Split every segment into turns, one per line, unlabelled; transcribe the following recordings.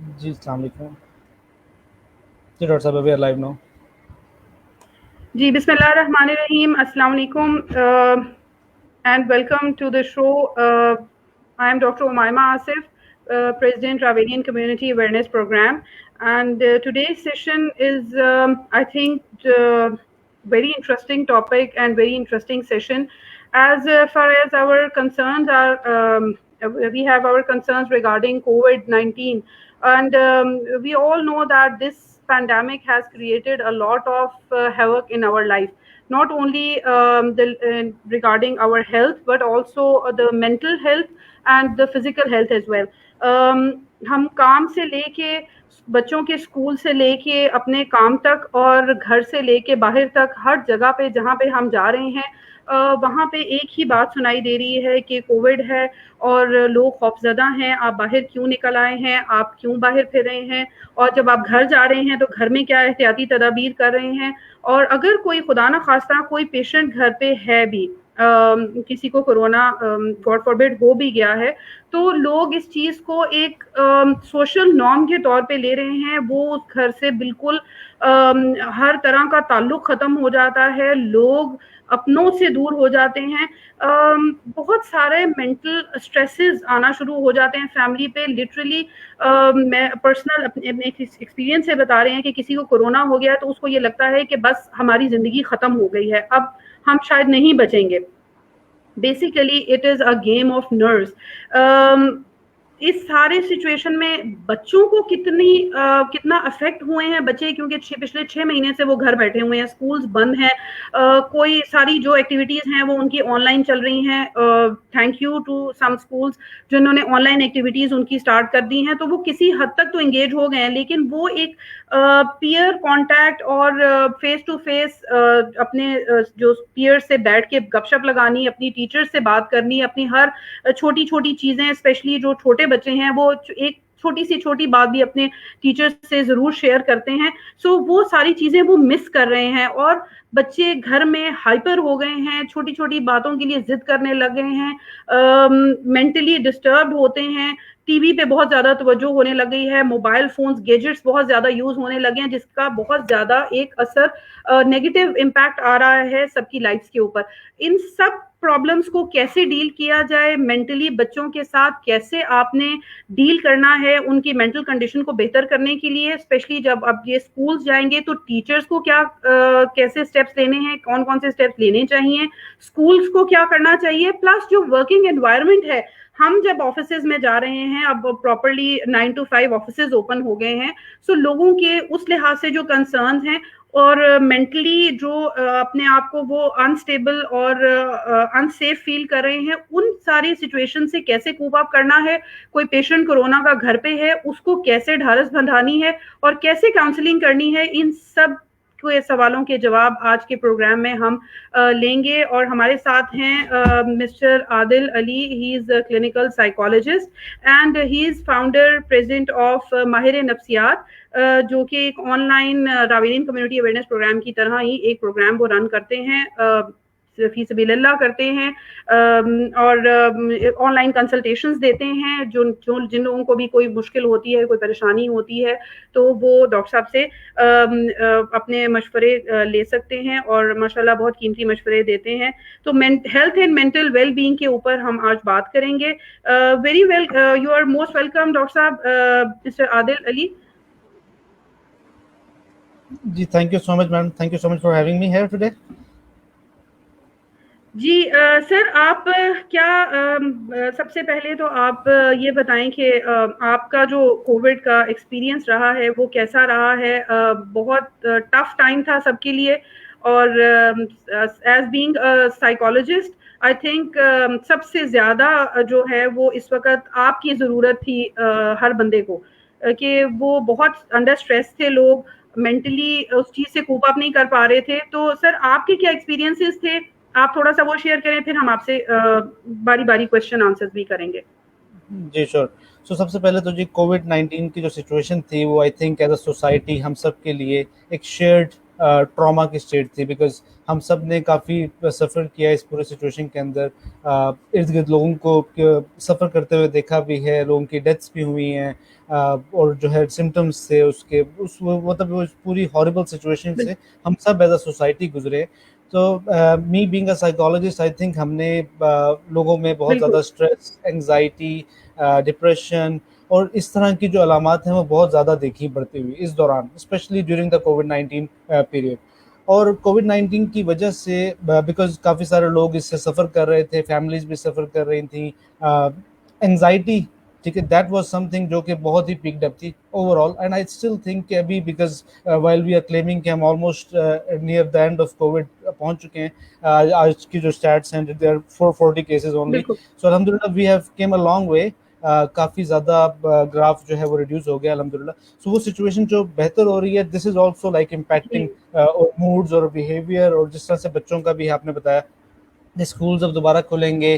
जी, अस्सलाम वालेकुम। जी, डॉक्टर साहब अभी लाइव नाउ।
जी, बिस्मिल्लाहिर्रहमानिर्रहीम, अस्सलाम वालेकुम, and welcome to the show. I am Dr. Umaima Asif, President Ravelian Community Awareness Program, and today's session is, I think, very interesting topic and very interesting session. As far as our concerns are, we have our concerns regarding COVID-19, and we all know that this pandemic has created a lot of havoc in our life, not only regarding our health but also the mental health and the physical health as well. हम काम से लेके बच्चों के school से लेके अपने काम तक और घर से लेके बाहर तक हर जगह पे जहाँ पे हम जा रहे हैं वहाँ पे एक ही बात सुनाई दे रही है कि कोविड है और लोग खौफजदा हैं, आप बाहर क्यों निकल आए हैं, आप क्यों बाहर फिर रहे हैं, और जब आप घर जा रहे हैं तो घर में क्या एहतियाती तदाबीर कर रहे हैं, और अगर कोई खुदा ना खास्ता कोई पेशेंट घर पे है भी, किसी को कोरोना गॉड फॉरबिड हो भी गया है, तो लोग इस चीज को एक सोशल नॉर्म के तौर पे ले रहे हैं। वो उस घर से बिल्कुल हर तरह का ताल्लुक खत्म हो जाता है, लोग अपनों से दूर हो जाते हैं, बहुत सारे मेंटल स्ट्रेसेस आना शुरू हो जाते हैं फैमिली पे। लिटरली मैं पर्सनल अपने एक्सपीरियंस से बता रहे हैं कि किसी को कोरोना हो गया तो उसको ये लगता है कि बस हमारी जिंदगी खत्म हो गई है, अब हम शायद नहीं बचेंगे। Basically it is a game of nerves. इस सारे सिचुएशन में बच्चों को कितना अफेक्ट हुए हैं बच्चे, क्योंकि पिछले 6 महीने से वो घर बैठे हुए हैं, स्कूल्स बंद हैं, कोई सारी जो एक्टिविटीज हैं वो उनकी ऑनलाइन चल रही हैं। Thank you to some schools जिन्होंने ऑनलाइन एक्टिविटीज उनकी स्टार्ट कर दी हैं, तो वो किसी हद तक तो एंगेज हो गए हैं, लेकिन वो एक पीयर कांटेक्ट और फेस टू फेस अपने जो पीयर से बैठ के गपशप लगानी, अपनी टीचर से बात करनी, अपनी हर छोटी छोटी चीजें, स्पेशली जो छोटे बच्चे हैं वो एक छोटी सी छोटी बात भी अपने टीचर्स से जरूर शेयर करते हैं। सो वो सारी चीजें वो मिस कर रहे हैं, और बच्चे घर में हाइपर हो गए हैं, छोटी छोटी बातों के लिए जिद करने लग गए हैं, मेंटली डिस्टर्ब होते हैं, टीवी पे बहुत ज्यादा तवज्जो होने लग गई है, मोबाइल फोन्स गैजेट्स बहुत ज्यादा यूज होने लगे हैं, जिसका बहुत ज्यादा एक असर नेगेटिव इम्पैक्ट आ रहा है सबकी लाइफ के ऊपर। इन सब प्रॉब्लम्स को कैसे डील किया जाए, मेंटली बच्चों के साथ कैसे आपने डील करना है, उनकी मेंटल कंडीशन को बेहतर करने के लिए, स्पेशली जब अब ये स्कूल्स जाएंगे तो टीचर्स को क्या कैसे स्टेप्स लेने हैं, कौन कौन से स्टेप्स लेने चाहिए, स्कूल्स को क्या करना चाहिए, प्लस जो वर्किंग एनवायरनमेंट है, हम जब ऑफिसेज में जा रहे हैं, अब प्रॉपरली 9 to 5 ऑफिसेज ओपन हो गए हैं, सो लोगों के उस लिहाज से जो कंसर्न हैं और मेंटली जो अपने आप को वो अनस्टेबल और अनसेफ फील कर रहे हैं, उन सारी सिचुएशन से कैसे कूप अप करना है, कोई पेशेंट कोरोना का घर पे है उसको कैसे ढारस बंधानी है और कैसे काउंसलिंग करनी है, इन सब के सवालों के जवाब आज के प्रोग्राम में हम लेंगे। और हमारे साथ हैं mister Adil Ali, he is a clinical psychologist and he is founder president of माहिर नफ्सियात, जो कि एक ऑनलाइन रावेलियन कम्युनिटी अवेयरनेस प्रोग्राम की तरह ही एक प्रोग्राम वो रन करते हैं, फी सबिलिल्लाह करते हैं, और ऑनलाइन कंसल्टेशंस देते हैं, जो जिन लोगों को भी कोई मुश्किल होती है, कोई परेशानी होती है, तो वो डॉक्टर साहब से अपने मशवरे ले सकते हैं, और माशाल्लाह बहुत कीमती मशवरे देते हैं। तो health and mental well being के ऊपर हम आज बात करेंगे। Very well, you are most welcome doctor साहब, मिस्टर आदिल अली।
जी, thank you so much ma'am, thank you so much for having me here today.
जी सर, आप क्या सबसे पहले तो आप ये बताएं कि आपका जो कोविड का एक्सपीरियंस रहा है वो कैसा रहा है। बहुत टफ टाइम था सबके लिए, और as being psychologist I think सबसे ज़्यादा जो है वो इस वक्त आपकी ज़रूरत थी, हर बंदे को, कि वो बहुत अंडर स्ट्रेस थे, लोग मेंटली उस चीज़ से कोप अप नहीं कर पा रहे थे। तो सर आपके क्या एक्सपीरियंसेस थे, आप थोड़ा सा वो शेयर करें, फिर हम आपसे बारी बारी क्वेश्चन आंसर्स भी करेंगे।
जी श्योर। सो सबसे पहले तो जी कोविड-19 की जो सिचुएशन थी वो I think as a society हम सब के लिए एक शेयर्ड ट्रॉमा की स्टेट थी, बिकॉज हम सब ने काफ़ी सफ़र किया इस पूरे सिचुएशन के अंदर। इर्द गिर्द लोगों को सफ़र करते हुए देखा भी है, लोगों की डेथ्स भी हुई हैं, और जो है सिम्टम्स थे उसके, उस मतलब उस पूरी हॉरिबल सिचुएशन से हम सब एज अ सोसाइटी गुजरे। तो me being a psychologist, I think हमने लोगों में बहुत
बिल्कुल
ज़्यादा स्ट्रेस, एंग्जाइटी, डिप्रेशन और इस तरह की जो अलामात हैं वो बहुत ज़्यादा देखी बढ़ती हुई इस दौरान, specially during the covid period. और कोविड-19 की वजह से, बिकॉज काफ़ी सारे लोग इससे सफ़र कर रहे थे, फैमिलीज भी सफ़र कर रही थी, एंग्जाइटी, ठीक है, दैट वाज समथिंग जो कि बहुत ही पिक्ड अप थी overall. And I still think कि अभी, because while we are claiming कि हम almost near the end of Covid पहुंच चुके हैं, आज की जो स्टैट्स हैं, देयर 440 केसेस ओनली,
बिल्कुल
सो अल्हम्दुलिल्लाह we have came a long way. काफ़ी ज़्यादा ग्राफ जो है वो रिड्यूस हो गया अल्हम्दुलिल्लाह। सो वो सिचुएशन जो बेहतर हो रही है, दिस इज़ ऑल्सो लाइक
जी
इम्पैक्टिंग और मूड्स और बिहेवियर, और जिस तरह से बच्चों का भी आपने बताया, स्कूल्स अब दोबारा खुलेंगे,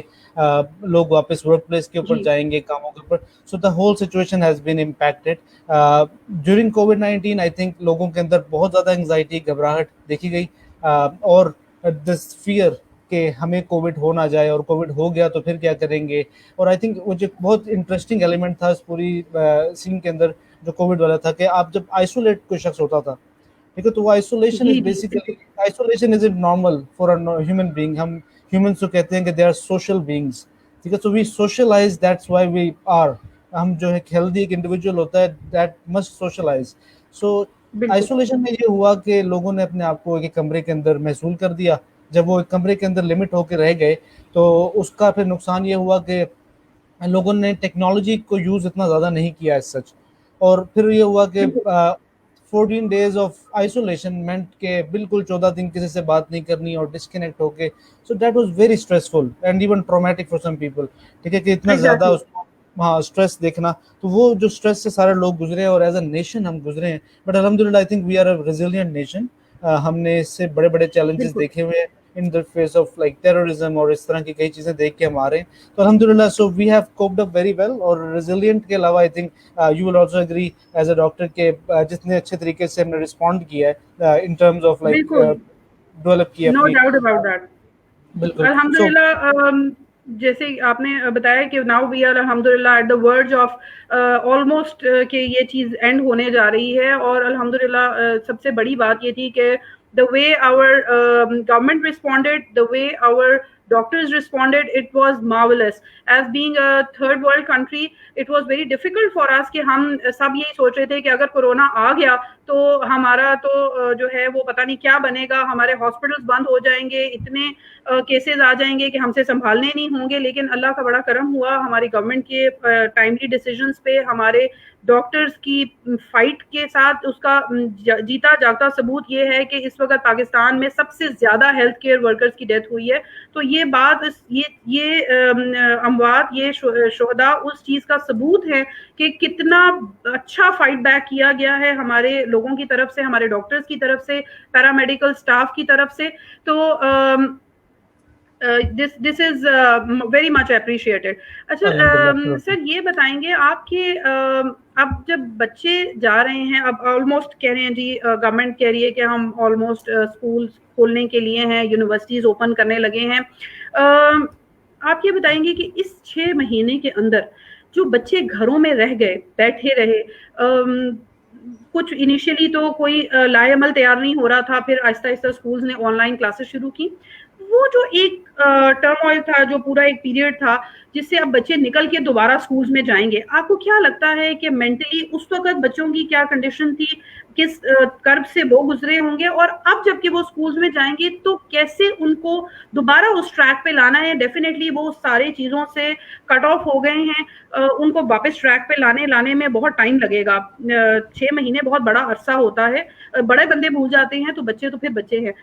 लोग वापस वर्क प्लेस के ऊपर
जी
जाएंगे, कामों के ऊपर। So the whole situation has been impacted during कोविड-19। आई थिंक लोगों के अंदर बहुत ज़्यादा एंग्जाइटी, घबराहट देखी गई, और दिस फियर कि हमें कोविड हो ना जाए, और कोविड हो गया तो फिर क्या करेंगे। और आई थिंक वो जो बहुत इंटरेस्टिंग एलिमेंट था इस पूरी सीन के अंदर जो कोविड वाला था, कि आप जब आइसोलेट कोई शख्स होता था, ठीक है, तो वो आइसोलेशन इज
जी जी
बेसिकली,
बिल्कुल
isolation is normal for a human being. हम ह्यूमंस को कहते हैं कि दे आर सोशल बीइंग्स, ठीक है, so we socialise, that's why we are, हम जो है हेल्दी एक इंडिविजुअल होता है दैट मस्ट सोशलाइज। सो
बिल्कुल
आइसोलेशन में ये हुआ कि लोगों ने अपने आप को एक कमरे के अंदर महसूल कर दिया। जब वो एक कमरे के अंदर लिमिट होकर रह गए, तो उसका फिर नुकसान ये हुआ कि लोगों ने टेक्नोलॉजी को यूज़ इतना ज़्यादा नहीं किया एज सच। और फिर ये हुआ कि
बिल्कुल
14 डेज ऑफ आइसोलेशन मेंट के बिल्कुल 14 दिन किसी से बात नहीं करनी और डिस्कनेक्ट होके। So that was very stressful and even traumatic for some people, ठीक है, कि इतना ज़्यादा
एग्जैक्टली
उसको, हाँ, स्ट्रेस देखना। तो वो जो स्ट्रेस से सारे लोग गुजरे हैं और एज अ नेशन हम गुजरे हैं, बट अलहमदिल्ला I think we are a resilient nation. हमने इससे बड़े बड़े चैलेंजेस
बिल्कुल
देखे हुए हैं in the face of like terrorism, और इस तरह की कई चीज़ें देख के हम आ रहे हैं। तो अल्हम्दुलिल्लाह, so we have coped up very well. और रेजिलिएंट के अलावा I think you will also agree as a doctor के, जितने अच्छे तरीके से हमने रिस्पॉन्ड किया है इन टर्म्स ऑफ लाइक
बिल्कुल
डेवलप की
नो
अपनी,
डाउट अबाउट दैट
बिल्कुल। सो
अल्हम्दुलिल्लाह जैसे आपने बताया कि नाउ वी आर अल्हम्दुलिल्लाह at the verge of almost कि ये चीज़ एंड होने जा रही है। और अल्हम्दुलिल्लाह सबसे बड़ी बात ये थी कि the way our government responded, the way our doctors responded, it was marvelous. As being a third world country, it was very difficult for us कि हम सब यही सोच रहे थे कि अगर कोरोना आ गया तो हमारा तो जो है वो पता नहीं क्या बनेगा, हमारे हॉस्पिटल्स बंद हो जाएंगे, इतने केसेस आ जाएंगे कि हमसे संभालने नहीं होंगे। लेकिन अल्लाह का बड़ा करम हुआ, हमारी गवर्नमेंट के टाइमली डिसीजंस पे, हमारे डॉक्टर्स की फाइट के साथ उसका जीता जागता सबूत ये है कि इस वक्त पाकिस्तान में सबसे ज्यादा हेल्थ केयर वर्कर्स की डेथ हुई है। तो ये बात, ये अमवात, ये शोहदा उस चीज का सबूत है कि कितना अच्छा फाइट बैक किया गया है हमारे लोगों की तरफ से, हमारे डॉक्टर्स की तरफ से, पैरामेडिकल स्टाफ की तरफ से। तो this is very much appreciated. अच्छा
अल्हम्दुलिल्लाह,
सर ये बताएंगे आपके अब जब बच्चे जा रहे हैं, अब ऑलमोस्ट कह रहे हैं जी, गवर्नमेंट कह रही है कि हम ऑलमोस्ट स्कूल खोलने के लिए हैं, यूनिवर्सिटीज ओपन करने लगे हैं। आप ये बताएंगे कि इस 6 महीने के अंदर जो बच्चे घरों में रह गए, बैठे रहे, कुछ इनिशियली तो कोई लाएअमल तैयार नहीं हो रहा था, फिर आहिस्ता आहिस्ता स्कूल्स ने ऑनलाइन क्लासेस शुरू की। वो जो एक टर्मोइल था, जो पूरा एक पीरियड था जिससे अब बच्चे निकल के दोबारा स्कूल्स में जाएंगे, आपको क्या लगता है कि मेंटली उस वक्त बच्चों की क्या कंडीशन थी, किस कर्ब से वो गुजरे होंगे, और अब जबकि वो स्कूल्स में जाएंगे तो कैसे उनको दोबारा उस ट्रैक पे लाना है? डेफिनेटली वो सारी चीजों से कट ऑफ हो गए हैं, उनको वापस ट्रैक पे लाने में बहुत टाइम लगेगा। 6 महीने बहुत बड़ा अरसा होता है, बड़े बंदे भूल जाते हैं तो बच्चे तो फिर बच्चे हैं।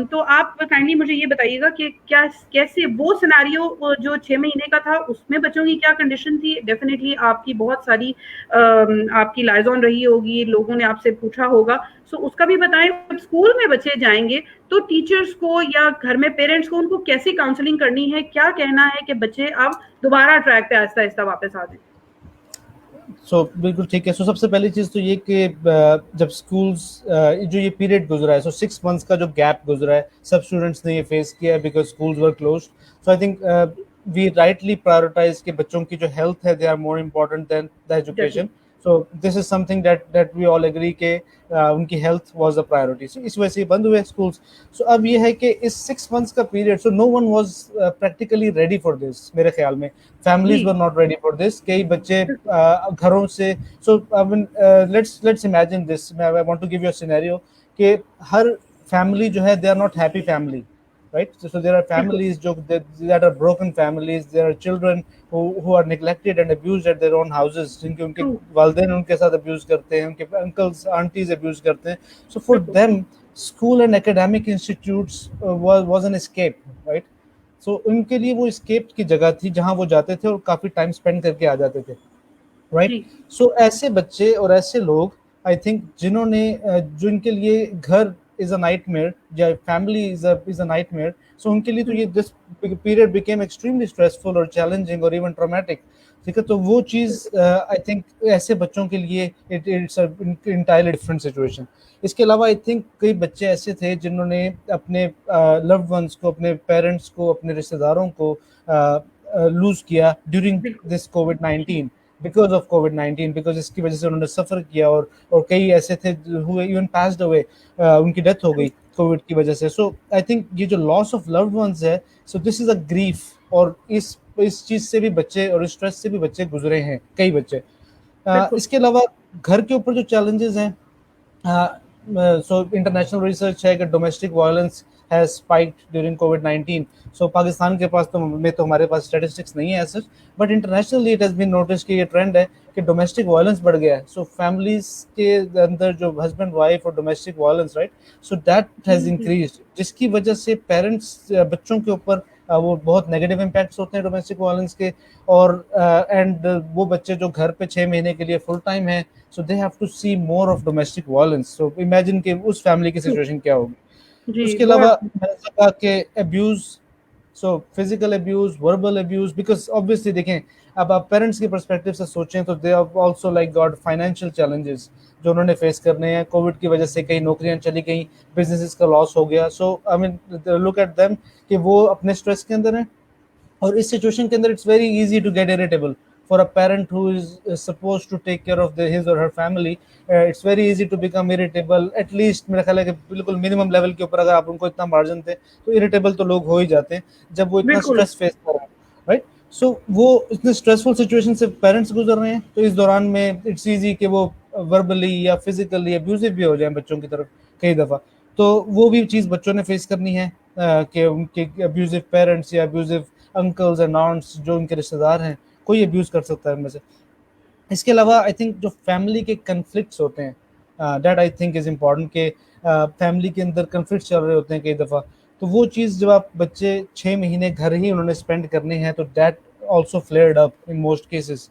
तो आप काइंडली मुझे ये बताइएगा कि क्या, कैसे वो सिनेरियो जो 6 महीने का था उसमें बच्चों की क्या कंडीशन थी? डेफिनेटली आपकी बहुत सारी आपकी लाइजॉन रही होगी, लोगों ने आपसे पूछा होगा, सो उसका भी बताएं। जब स्कूल में बच्चे जाएंगे तो टीचर्स को या घर में पेरेंट्स को उनको कैसी काउंसलिंग करनी है, क्या कहना है कि बच्चे अब दोबारा ट्रैक पे आहिस्ता आहिस्ता वापस आ जाए?
सो बिल्कुल ठीक है। सो सबसे पहली चीज़ तो ये कि जब स्कूल्स जो ये पीरियड गुजरा है, सो 6 मंथ्स का जो गैप गुजरा है, सब स्टूडेंट्स ने ये फेस किया है because schools were closed. So I think we rightly prioritise कि बच्चों की जो हेल्थ है they are more important than the education.
Definitely.
So this is something that we all agree के उनकी हेल्थ वाज अ प्रायोरिटी। सो इस वजह से ये बंद हुए स्कूल्स। सो अब ये है कि इस 6 मंथ्स का period, so no one was practically ready for this मेरे ख्याल में। फैमिलीज वर
जी,
नॉट रेडी फॉर दिस। कई बच्चे घरों से, so I mean let's imagine this, I want to give you a scenario कि हर फैमिली जो है they are not happy family, right? So there are
बिल्कुल,
families that are broken families. There are children who are neglected and abused at their own houses, जिनके उनके
true,
वालदेन उनके साथ abuse करते हैं, उनके uncles aunties abuse करते हैं। So for
बिल्कुल,
them school and academic institutes was an escape, right? So उनके लिए वो escape की जगह थी जहां वो जाते थे और काफी टाइम स्पेंड करके आ जाते थे, राइट?
जी,
सो ऐसे बच्चे और ऐसे लोग, आई थिंक, जिन्होंने जिनके लिए घर इज अ नाइटमेयर या फैमिली इज अ नाइटमेयर, सो उनके लिए तो
हुँ,
ये this period became extremely stressful और चैलेंजिंग और इवन ट्रॉमेटिक। ठीक है, तो वो चीज़
बिल्कुल,
आई थिंक ऐसे बच्चों के लिए इट्स इंटायरली डिफरेंट सिचुएशन। इसके अलावा आई थिंक कई बच्चे ऐसे थे जिन्होंने अपने लव्ड वंस को, अपने पेरेंट्स को, अपने रिश्तेदारों को लूज किया ड्यूरिंग
बिल्कुल,
दिस कोविड
जी,
19, बिकॉज ऑफ कोविड 19, बिकॉज इसकी वजह से उन्होंने सफर किया। और कई ऐसे थे हुए इवन पास्ड अवे, उनकी डेथ हो
ट्रू,
गई कोविड की वजह से। सो आई थिंक ये जो लॉस ऑफ लव्ड वंस है, सो दिस इज अ ग्रीफ। और इस चीज से भी बच्चे और स्ट्रेस से भी बच्चे गुजरे हैं कई बच्चे।
बिल्कुल,
इसके अलावा घर के ऊपर जो चैलेंजेस हैं, so international research है कि domestic violence has spiked during Covid 19। सो पाकिस्तान के पास तो में तो हमारे पास स्टैटिस्टिक्स नहीं है such, but internationally it has been notice कि ये ट्रेंड है कि डोमेस्टिक वायलेंस बढ़ गया है। सो फैमिलीज के अंदर जो हस्बैंड वाइफ और domestic violence, right, so that has
जी, जी,
इंक्रीज, जिसकी वजह से पेरेंट्स बच्चों के ऊपर वो बहुत नेगेटिव इम्पैक्ट्स होते हैं डोमेस्टिक वायलेंस के। और एंड वो बच्चे जो घर पे 6 महीने के लिए फुल टाइम है, so they have to see more of domestic violence। so imagine कि उस फैमिली की
ट्रू,
सिचुएशन क्या होगी।
जी,
उसके अलावा
बहुत
मैंने कहा कि abuse, so physical abuse, verbal abuse, because obviously देखें, अब आप पेरेंट्स के परस्पेक्टिव से सोचें तो they are also like got financial challenges जो उन्होंने फेस करने हैं। कोविड की वजह से कई नौकरियां चली गई, बिजनेसेस का लॉस हो गया। So I mean look at them कि वो अपने स्ट्रेस के अंदर हैं। और इस सिचुएशन के अंदर it's very easy to get irritable for a parent who is suppose to take care of his और her family. It's very easy to become irritable. At least मेरा ख्याल है कि बिल्कुल मिनिमम लेवल के ऊपर अगर आप उनको इतना मार्जिन दें तो इरिटेबल तो लोग हो ही जाते हैं जब वो इतना
बिल्कुल,
स्ट्रेस फेस कर रहे हैं, राइट? सो वो इतने स्ट्रेसफुल सिचुएशन से पेरेंट्स गुजर रहे हैं, तो इस दौरान में इट्स इजी कि वो वर्बली या फिजिकली अब्यूजिव भी हो जाए बच्चों की तरफ कई दफ़ा। तो वो भी चीज़ बच्चों ने फेस करनी है कि उनके अब्यूजिव पेरेंट्स या अब्यूजिव अंकल्स एंड आंट्स जो उनके रिश्तेदार हैं, कोई अब्यूज़ कर सकता है उनमें से। इसके अलावा आई थिंक जो फैमिली के कन्फ्लिक्ट्स होते हैं, that I think is important के फैमिली के अंदर कन्फ्लिक्ट चल रहे होते हैं कई दफ़ा। तो वो चीज़ जब आप बच्चे 6 महीने घर ही उन्होंने स्पेंड करने हैं, तो that also flared up in most cases.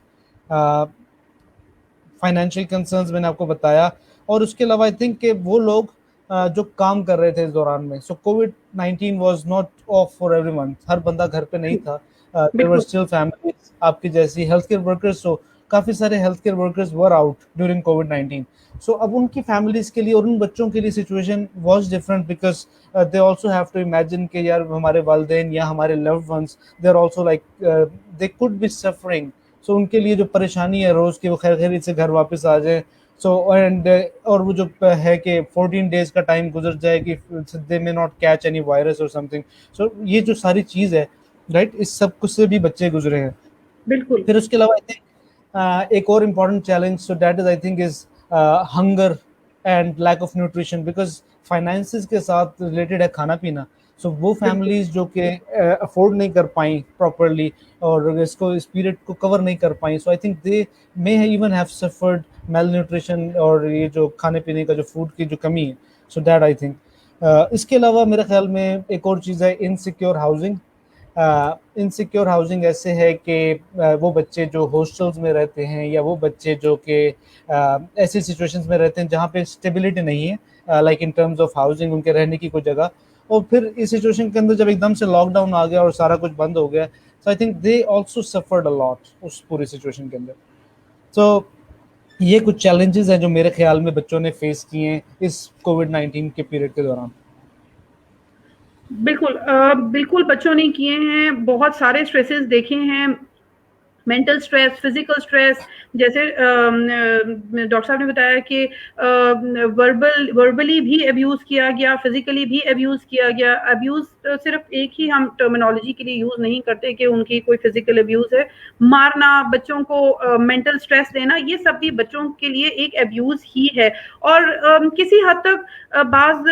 Financial concerns मैंने आपको बताया। और उसके अलावा आई थिंक कि वो लोग जो काम कर रहे थे इस दौरान में, so COVID 19 was not off for everyone. हर बंदा घर पे नहीं
ट्रू,
था। देयर वर
बिल्कुल,
स्टिल फैमिलीज आपकी जैसी हेल्थ केयर वर्कर्स, हो काफ़ी सारे health care workers were out during Covid 19। सो अब उनकी फैमिलीज के लिए और उन बच्चों के लिए situation was different because they also have to imagine कि यार हमारे वालदेन या हमारे loved ones they are also like they could be suffering. So उनके लिए जो परेशानी है रोज की, वो खैर खैरियत से घर वापस आ जाए। सो एंड और वो जो है कि 14 डेज का टाइम गुजर जाए कि they may not catch any virus or something. So ये जो सारी चीज़ है, राइट, इस सब कुछ से भी बच्चे गुजरे हैं।
बिल्कुल,
फिर उसके अलावा आई थिंक एक और important challenge, so that is I think is hunger and lack of nutrition, because finances के साथ रिलेटेड है खाना पीना। सो वो
बिल्कुल,
फैमिलीज जो कि अफोर्ड नहीं कर पाई प्रॉपरली और इसको इस पीरियड को कवर नहीं कर पाई, so I think they may even have suffered malnutrition और ये जो खाने पीने का जो फूड की जो कमी है। सो दैट आई थिंक इसके अलावा मेरे ख्याल में एक और चीज़ है इनसिक्योर हाउसिंग। इनसिक्योर हाउसिंग ऐसे है कि वो बच्चे जो हॉस्टल्स में रहते हैं या वो बच्चे जो कि ऐसी सिचुएशंस में रहते हैं जहाँ पे स्टेबिलिटी नहीं है, like in terms of housing, उनके रहने की कोई जगह। और फिर इस सिचुएशन के अंदर जब एकदम से लॉकडाउन आ गया और सारा कुछ बंद हो गया, so I think they also suffered a lot उस पूरी सिचुएशन के अंदर। तो ये कुछ चैलेंजेस हैं जो मेरे ख्याल में बच्चों ने फेस किए हैं इस कोविड-19 के पीरियड के दौरान।
बिल्कुल बच्चों ने किए हैं, बहुत सारे स्ट्रेसेस देखे हैं, मेंटल स्ट्रेस, फिजिकल स्ट्रेस, जैसे डॉक्टर साहब ने बताया कि वर्बली भी अब्यूज किया गया, फिजिकली भी अब्यूज किया गया। अब्यूज सिर्फ एक ही हम टर्मिनोलॉजी के लिए यूज नहीं करते कि उनकी कोई फिजिकल अब्यूज है, मारना, बच्चों को मेंटल स्ट्रेस देना, ये सब भी बच्चों के लिए एक अब्यूज ही है। और किसी हद तक बाज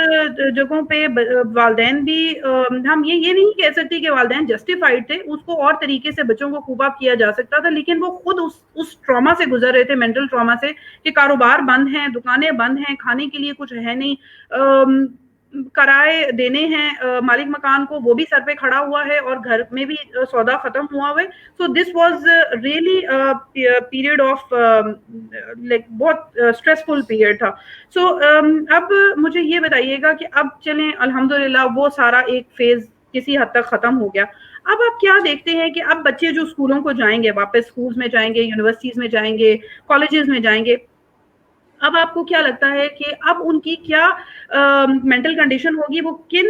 जगहों पे वालदेन भी, हम ये नहीं कह सकते कि वालदेन जस्टिफाइड थे, उसको और तरीके से बच्चों को खूब किया जा सकता था, लेकिन वो खुद उस ट्रॉमा से गुजर रहे थे, मेंटल ट्रॉमा से, कि कारोबार बंद हैं, दुकानें बंद हैं, खाने के लिए कुछ है नहीं, किराए देने हैं मालिक मकान को, वो भी सर पे खड़ा हुआ है, और घर में भी सौदा खत्म हुआ हुआ है। So this was really period of like बहुत स्ट्रेसफुल पीरियड था। सो अब मुझे ये बताइएगा कि अब चलें, अल्हम्दुलिल्लाह वो सारा एक फेज किसी हद तक खत्म हो गया। अब आप क्या देखते हैं कि अब बच्चे जो स्कूलों को जाएंगे, वापस स्कूल्स में जाएंगे, यूनिवर्सिटीज में जाएंगे, कॉलेजेस में जाएंगे, अब आपको क्या लगता है कि अब उनकी क्या मेंटल कंडीशन होगी, वो किन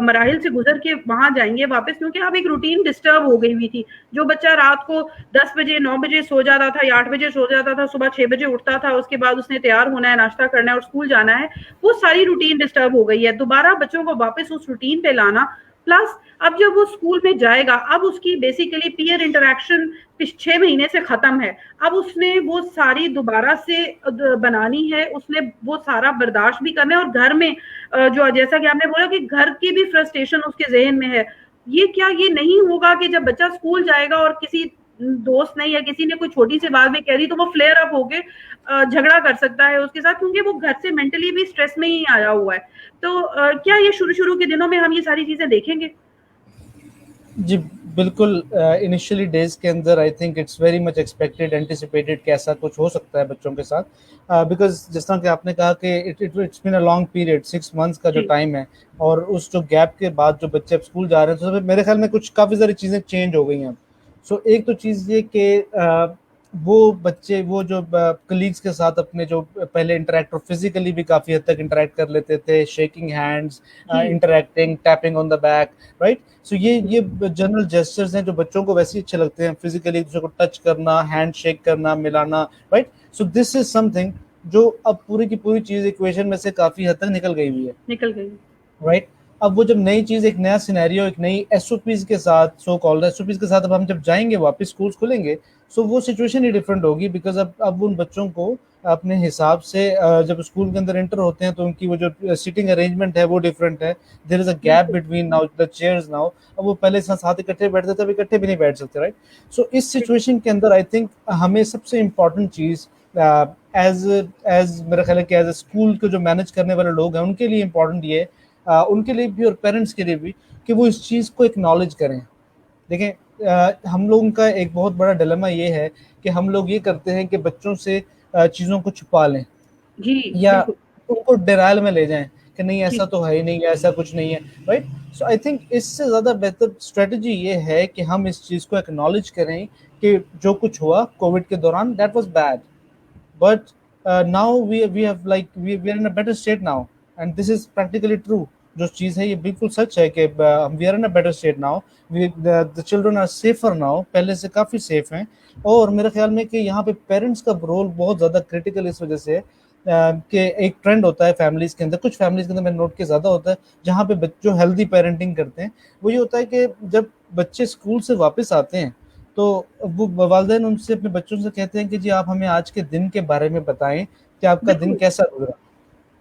मराहिल से गुजर के वहां जाएंगे वापस, क्योंकि अब एक रूटीन डिस्टर्ब हो गई हुई थी। जो बच्चा रात को 10 बजे 9 बजे सो जाता था या 8 बजे सो जाता था, सुबह 6 बजे उठता था, उसके बाद उसने तैयार होना है, नाश्ता करना है और स्कूल जाना है, वो सारी रूटीन डिस्टर्ब हो गई है। दोबारा बच्चों को वापस उस रूटीन पे लाना, प्लस अब जब वो स्कूल में जाएगा, अब उसकी बेसिकली पीयर इंटरेक्शन 6 महीने से खत्म है, अब उसने वो सारी दोबारा से बनानी है, उसने वो सारा बर्दाश्त भी करना है, और घर में जो जैसा कि आपने बोला कि घर की भी फ्रस्ट्रेशन उसके जहन में है। ये नहीं होगा कि जब बच्चा स्कूल जाएगा और किसी दोस्त ने या किसी ने कोई छोटी सी बात भी कह दी तो वो फ्लेयर अप होके झगड़ा कर सकता है उसके साथ, क्योंकि वो घर से मेंटली भी स्ट्रेस में ही आया हुआ है। तो क्या ये शुरू शुरू के दिनों में हम ये सारी चीजें देखेंगे?
जी, बिल्कुल। इनिशियली डेज़ के अंदर आई think it's very much expected, anticipated कि ऐसा कुछ हो सकता है बच्चों के साथ, बिकॉज़ जिस तरह कि आपने कहा कि it's been a long period, 6 months का जो
जी,
टाइम है, और उस जो गैप के बाद जो बच्चे अब स्कूल जा रहे हैं, तो मेरे ख्याल में कुछ काफ़ी सारी चीज़ें चेंज हो गई हैं अब। सो एक तो चीज़ ये कि वो बच्चे वो जो कलीग्स के साथ अपने जो पहले इंटरैक्ट, और फिज़िकली भी काफ़ी हद तक इंटरैक्ट कर लेते थे, शेकिंग हैंड्स,
जी,
interacting, tapping on the back, right? So
जी,
ये जनरल जेस्चर्स हैं जो बच्चों को वैसे ही अच्छे लगते हैं, फिजिकली एक दूसरे को टच करना, हैंड शेक करना, मिलाना, right? So this is something जो अब पूरी की पूरी चीज इक्वेशन में से काफी हद तक निकल गई हुई है,
निकल गई।
राइट? अब वो जब नई चीज, एक नया सिनेरियो, एक नई एसओपीज के साथ, सो कॉल्ड एसओपीज के साथ अब हम जब जाएंगे वापस, स्कूल खुलेंगे, सो वो सिचुएशन ही डिफरेंट होगी, बिकॉज अब उन बच्चों को अपने हिसाब से जब स्कूल के अंदर एंटर होते हैं तो उनकी वो जो सीटिंग अरेंजमेंट है वो डिफरेंट है। देयर इज अ गैप
बिल्कुल,
between now the chairs now. अब वो पहले साथ इकट्ठे बैठते थे, अब इकट्ठे भी नहीं बैठ सकते, राइट? सो इस
बिल्कुल,
सिचुएशन के अंदर आई थिंक हमें सबसे इम्पोर्टेंट चीज, एज एज मेरा ख्याल है कि एज ए स्कूल के जो मैनेज करने वाले लोग हैं उनके लिए इम्पोर्टेंट ये, उनके लिए भी और पेरेंट्स के लिए भी, कि वो इस चीज़ को एक्नॉलेज करें। देखें, हम लोगों का एक बहुत बड़ा डिलेमा ये है कि हम लोग ये करते हैं कि बच्चों से चीज़ों को छुपा लें,
जी,
या
बिल्कुल,
उनको डिनायल में ले जाएं कि नहीं ऐसा
जी,
तो है ही नहीं, ऐसा कुछ नहीं है, राइट? सो आई थिंक इससे ज़्यादा बेहतर स्ट्रेटजी ये है कि हम इस चीज़ को एक्नॉलेज करें कि जो कुछ हुआ कोविड के दौरान, that was bad, but now we have like we are in a better state now, and this is practically true। जो चीज़ है ये बिल्कुल सच है कि we are in a better state now, the children are safer now, पहले से काफ़ी safe हैं। और मेरे ख्याल में कि यहाँ पे पेरेंट्स का रोल बहुत ज़्यादा क्रिटिकल इस वजह से है, कि एक ट्रेंड होता है फैमिलीज के अंदर, कुछ फैमिलीज के अंदर मैंने नोट किया ज़्यादा होता है, जहाँ पे जो हेल्दी पेरेंटिंग करते हैं, वो ये होता है कि जब बच्चे स्कूल से वापस आते हैं तो वो वालिदैन उनसे, अपने बच्चों से कहते हैं कि जी आप हमें आज के दिन के बारे में बताएं कि आपका दिन
बिल्कुल,
कैसा गुजरा,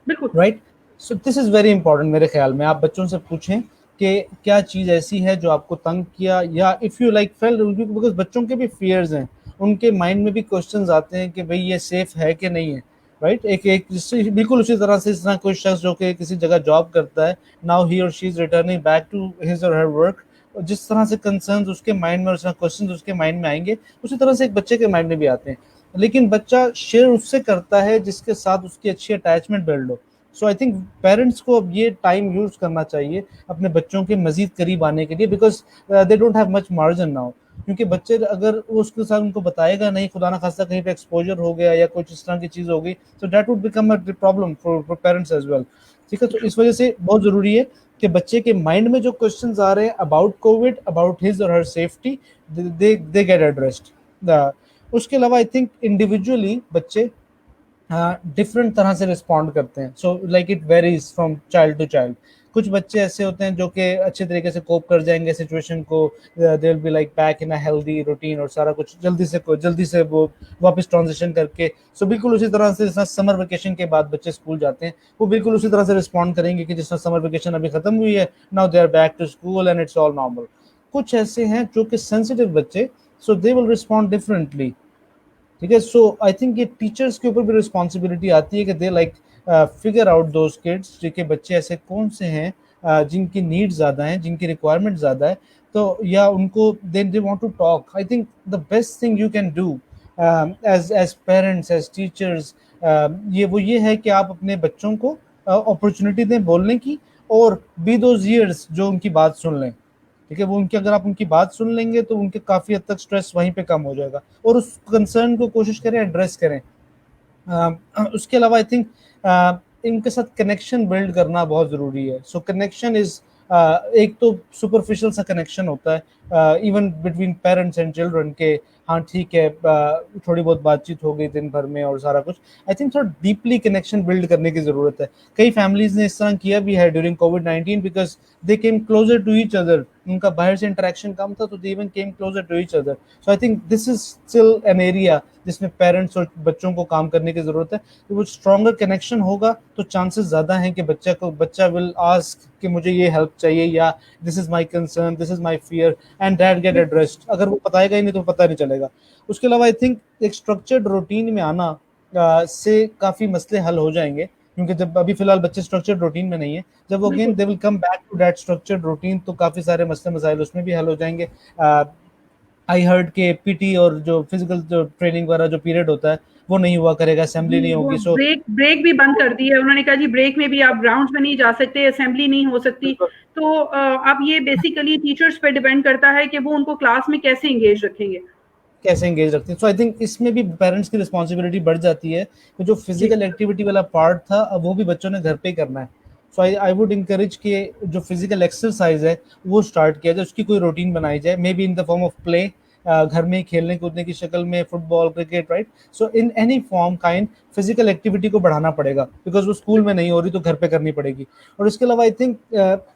बिल्कुल,
right? So this is very important. मेरे ख्याल में आप बच्चों से पूछें कि क्या चीज़ ऐसी है जो आपको तंग किया, या if you like fail, because बच्चों के भी फियर्स हैं, उनके माइंड में भी क्वेश्चंस आते हैं कि भाई ये सेफ है कि नहीं है, राइट? एक एक बिल्कुल उसी तरह से, इस तरह कोई शख्स जो कि किसी जगह जॉब करता है, नाउ ही और she is returning back to his और हर वर्क, जिस तरह से कंसर्न्स उसके माइंड में, उस तरह क्वेश्चंस उसके माइंड में आएंगे, उसी तरह से एक बच्चे के माइंड में भी आते हैं। लेकिन बच्चा शेयर उससे करता है जिसके साथ उसकी अच्छी अटैचमेंट बिल्ड हो। सो आई थिंक पेरेंट्स को अब ये टाइम यूज करना चाहिए अपने बच्चों के मजीद करीब आने के लिए, because they don't have much margin now. क्योंकि बच्चे अगर वो उसके साथ उनको बताएगा नहीं, खुदा ना खास्ता कहीं पे एक्सपोजर हो गया या कुछ इस तरह की चीज़ हो गई, तो that would become a problem for parents as well. ठीक है, तो इस वजह से बहुत ज़रूरी है कि बच्चे के माइंड में जो क्वेश्चंस आ रहे हैं अबाउट कोविड, अबाउट हिज और her safety, they get addressed. उसके अलावा आई थिंक इंडिविजुअली बच्चे डिफरेंट तरह से रिस्पॉन्ड करते हैं, so like it varies from child to child. कुछ बच्चे ऐसे होते हैं जो कि अच्छे तरीके से कोप कर जाएंगे सिचुएशन को, they will be like back in a healthy routine और सारा कुछ जल्दी से वो वापस ट्रांजिशन करके, सो बिल्कुल उसी तरह से जैसा समर वेकेशन के बाद बच्चे स्कूल जाते हैं, वो बिल्कुल उसी तरह से रिस्पॉन्ड करेंगे कि जिस तरह समर वेकेशन अभी खत्म हुई है, now they are back to school and it's all normal. कुछ ऐसे हैं जो कि सेंसिटिव बच्चे, so they will respond differently. ठीक है, सो आई थिंक ये टीचर्स के ऊपर भी रिस्पॉन्सिबिलिटी आती है कि they like figure out those kids, जिनके बच्चे ऐसे कौन से हैं जिनकी नीड ज़्यादा हैं, जिनकी रिक्वायरमेंट ज़्यादा है, तो या उनको they want to talk. I think the best thing you can do as parents, as teachers, ये है कि आप अपने बच्चों को अपॉर्चुनिटी दें बोलने की, और बी दोज ईयर्स जो उनकी बात सुन लें। ठीक है, वो उनकी अगर आप उनकी बात सुन लेंगे तो उनके काफ़ी हद तक स्ट्रेस वहीं पे कम हो जाएगा, और उस कंसर्न को कोशिश करें एड्रेस करें। उसके अलावा आई थिंक इनके साथ कनेक्शन बिल्ड करना बहुत ज़रूरी है। सो कनेक्शन इज़, एक तो सुपरफिशियल सा कनेक्शन होता है even between parents and children के, हाँ ठीक है थोड़ी बहुत बातचीत हो गई दिन भर में और सारा कुछ। आई थिंक थोड़ा डीपली कनेक्शन बिल्ड करने की ज़रूरत है। कई फैमिलीज ने इस तरह किया भी है ड्यूरिंग कोविड-19 because they came closer to each other. उनका बाहर से इंटरेक्शन कम था, तो they even came closer to each other. So I think this is still an area जिसमें पेरेंट्स और बच्चों को काम करने की ज़रूरत है। तो वो स्ट्रॉन्गर कनेक्शन होगा तो चांसेस ज़्यादा हैं कि बच्चा विल आस्क कि मुझे ये हेल्प चाहिए, या this is my concern, this is my fear, and that get addressed. अगर वो बताएगा ही नहीं तो पता नहीं चलेगा। उसके अलावा आई थिंक एक स्ट्रक्चर्ड रूटीन में आना से काफ़ी मसले हल हो जाएंगे, क्योंकि जब अभी फिलहाल बच्चे स्ट्रक्चर्ड रूटीन में नहीं है, जब वो again they will come back to that structured routine, तो काफ़ी सारे मसले मसाइल उसमें भी हल हो जाएंगे। आई हर्ड के पीटी और जो फिजिकल जो ट्रेनिंग वाला जो पीरियड होता है वो नहीं हुआ करेगा, असेंबली नहीं
वो
होगी। सो
ब्रेक भी बंद कर दी है उन्होंने, कहा जी ब्रेक में भी आप ग्राउंड्स में नहीं जा सकते, असेंबली नहीं हो सकती। तो अब ये बेसिकली टीचर्स पे डिपेंड करता है कि वो उनको क्लास में कैसे एंगेज रखेंगे,
कैसे एंगेज रखते हैं। सो आई थिंक इसमें भी पेरेंट्स की रिस्पॉन्सिबिलिटी बढ़ जाती है, तो जो
जी
फिजिकल एक्टिविटी वाला पार्ट था अब वो भी बच्चों ने घर पे ही करना है। सो आई वुड इंकरेज कि जो फिजिकल एक्सरसाइज है वो स्टार्ट किया जाए, उसकी कोई रूटीन बनाई जाए, may be in the form of play, घर में खेलने कूदने की शक्ल में, football cricket, right. So in any form kind physical activity को बढ़ाना पड़ेगा, बिकॉज वो स्कूल में नहीं हो रही तो घर पे करनी पड़ेगी। और इसके अलावा आई थिंक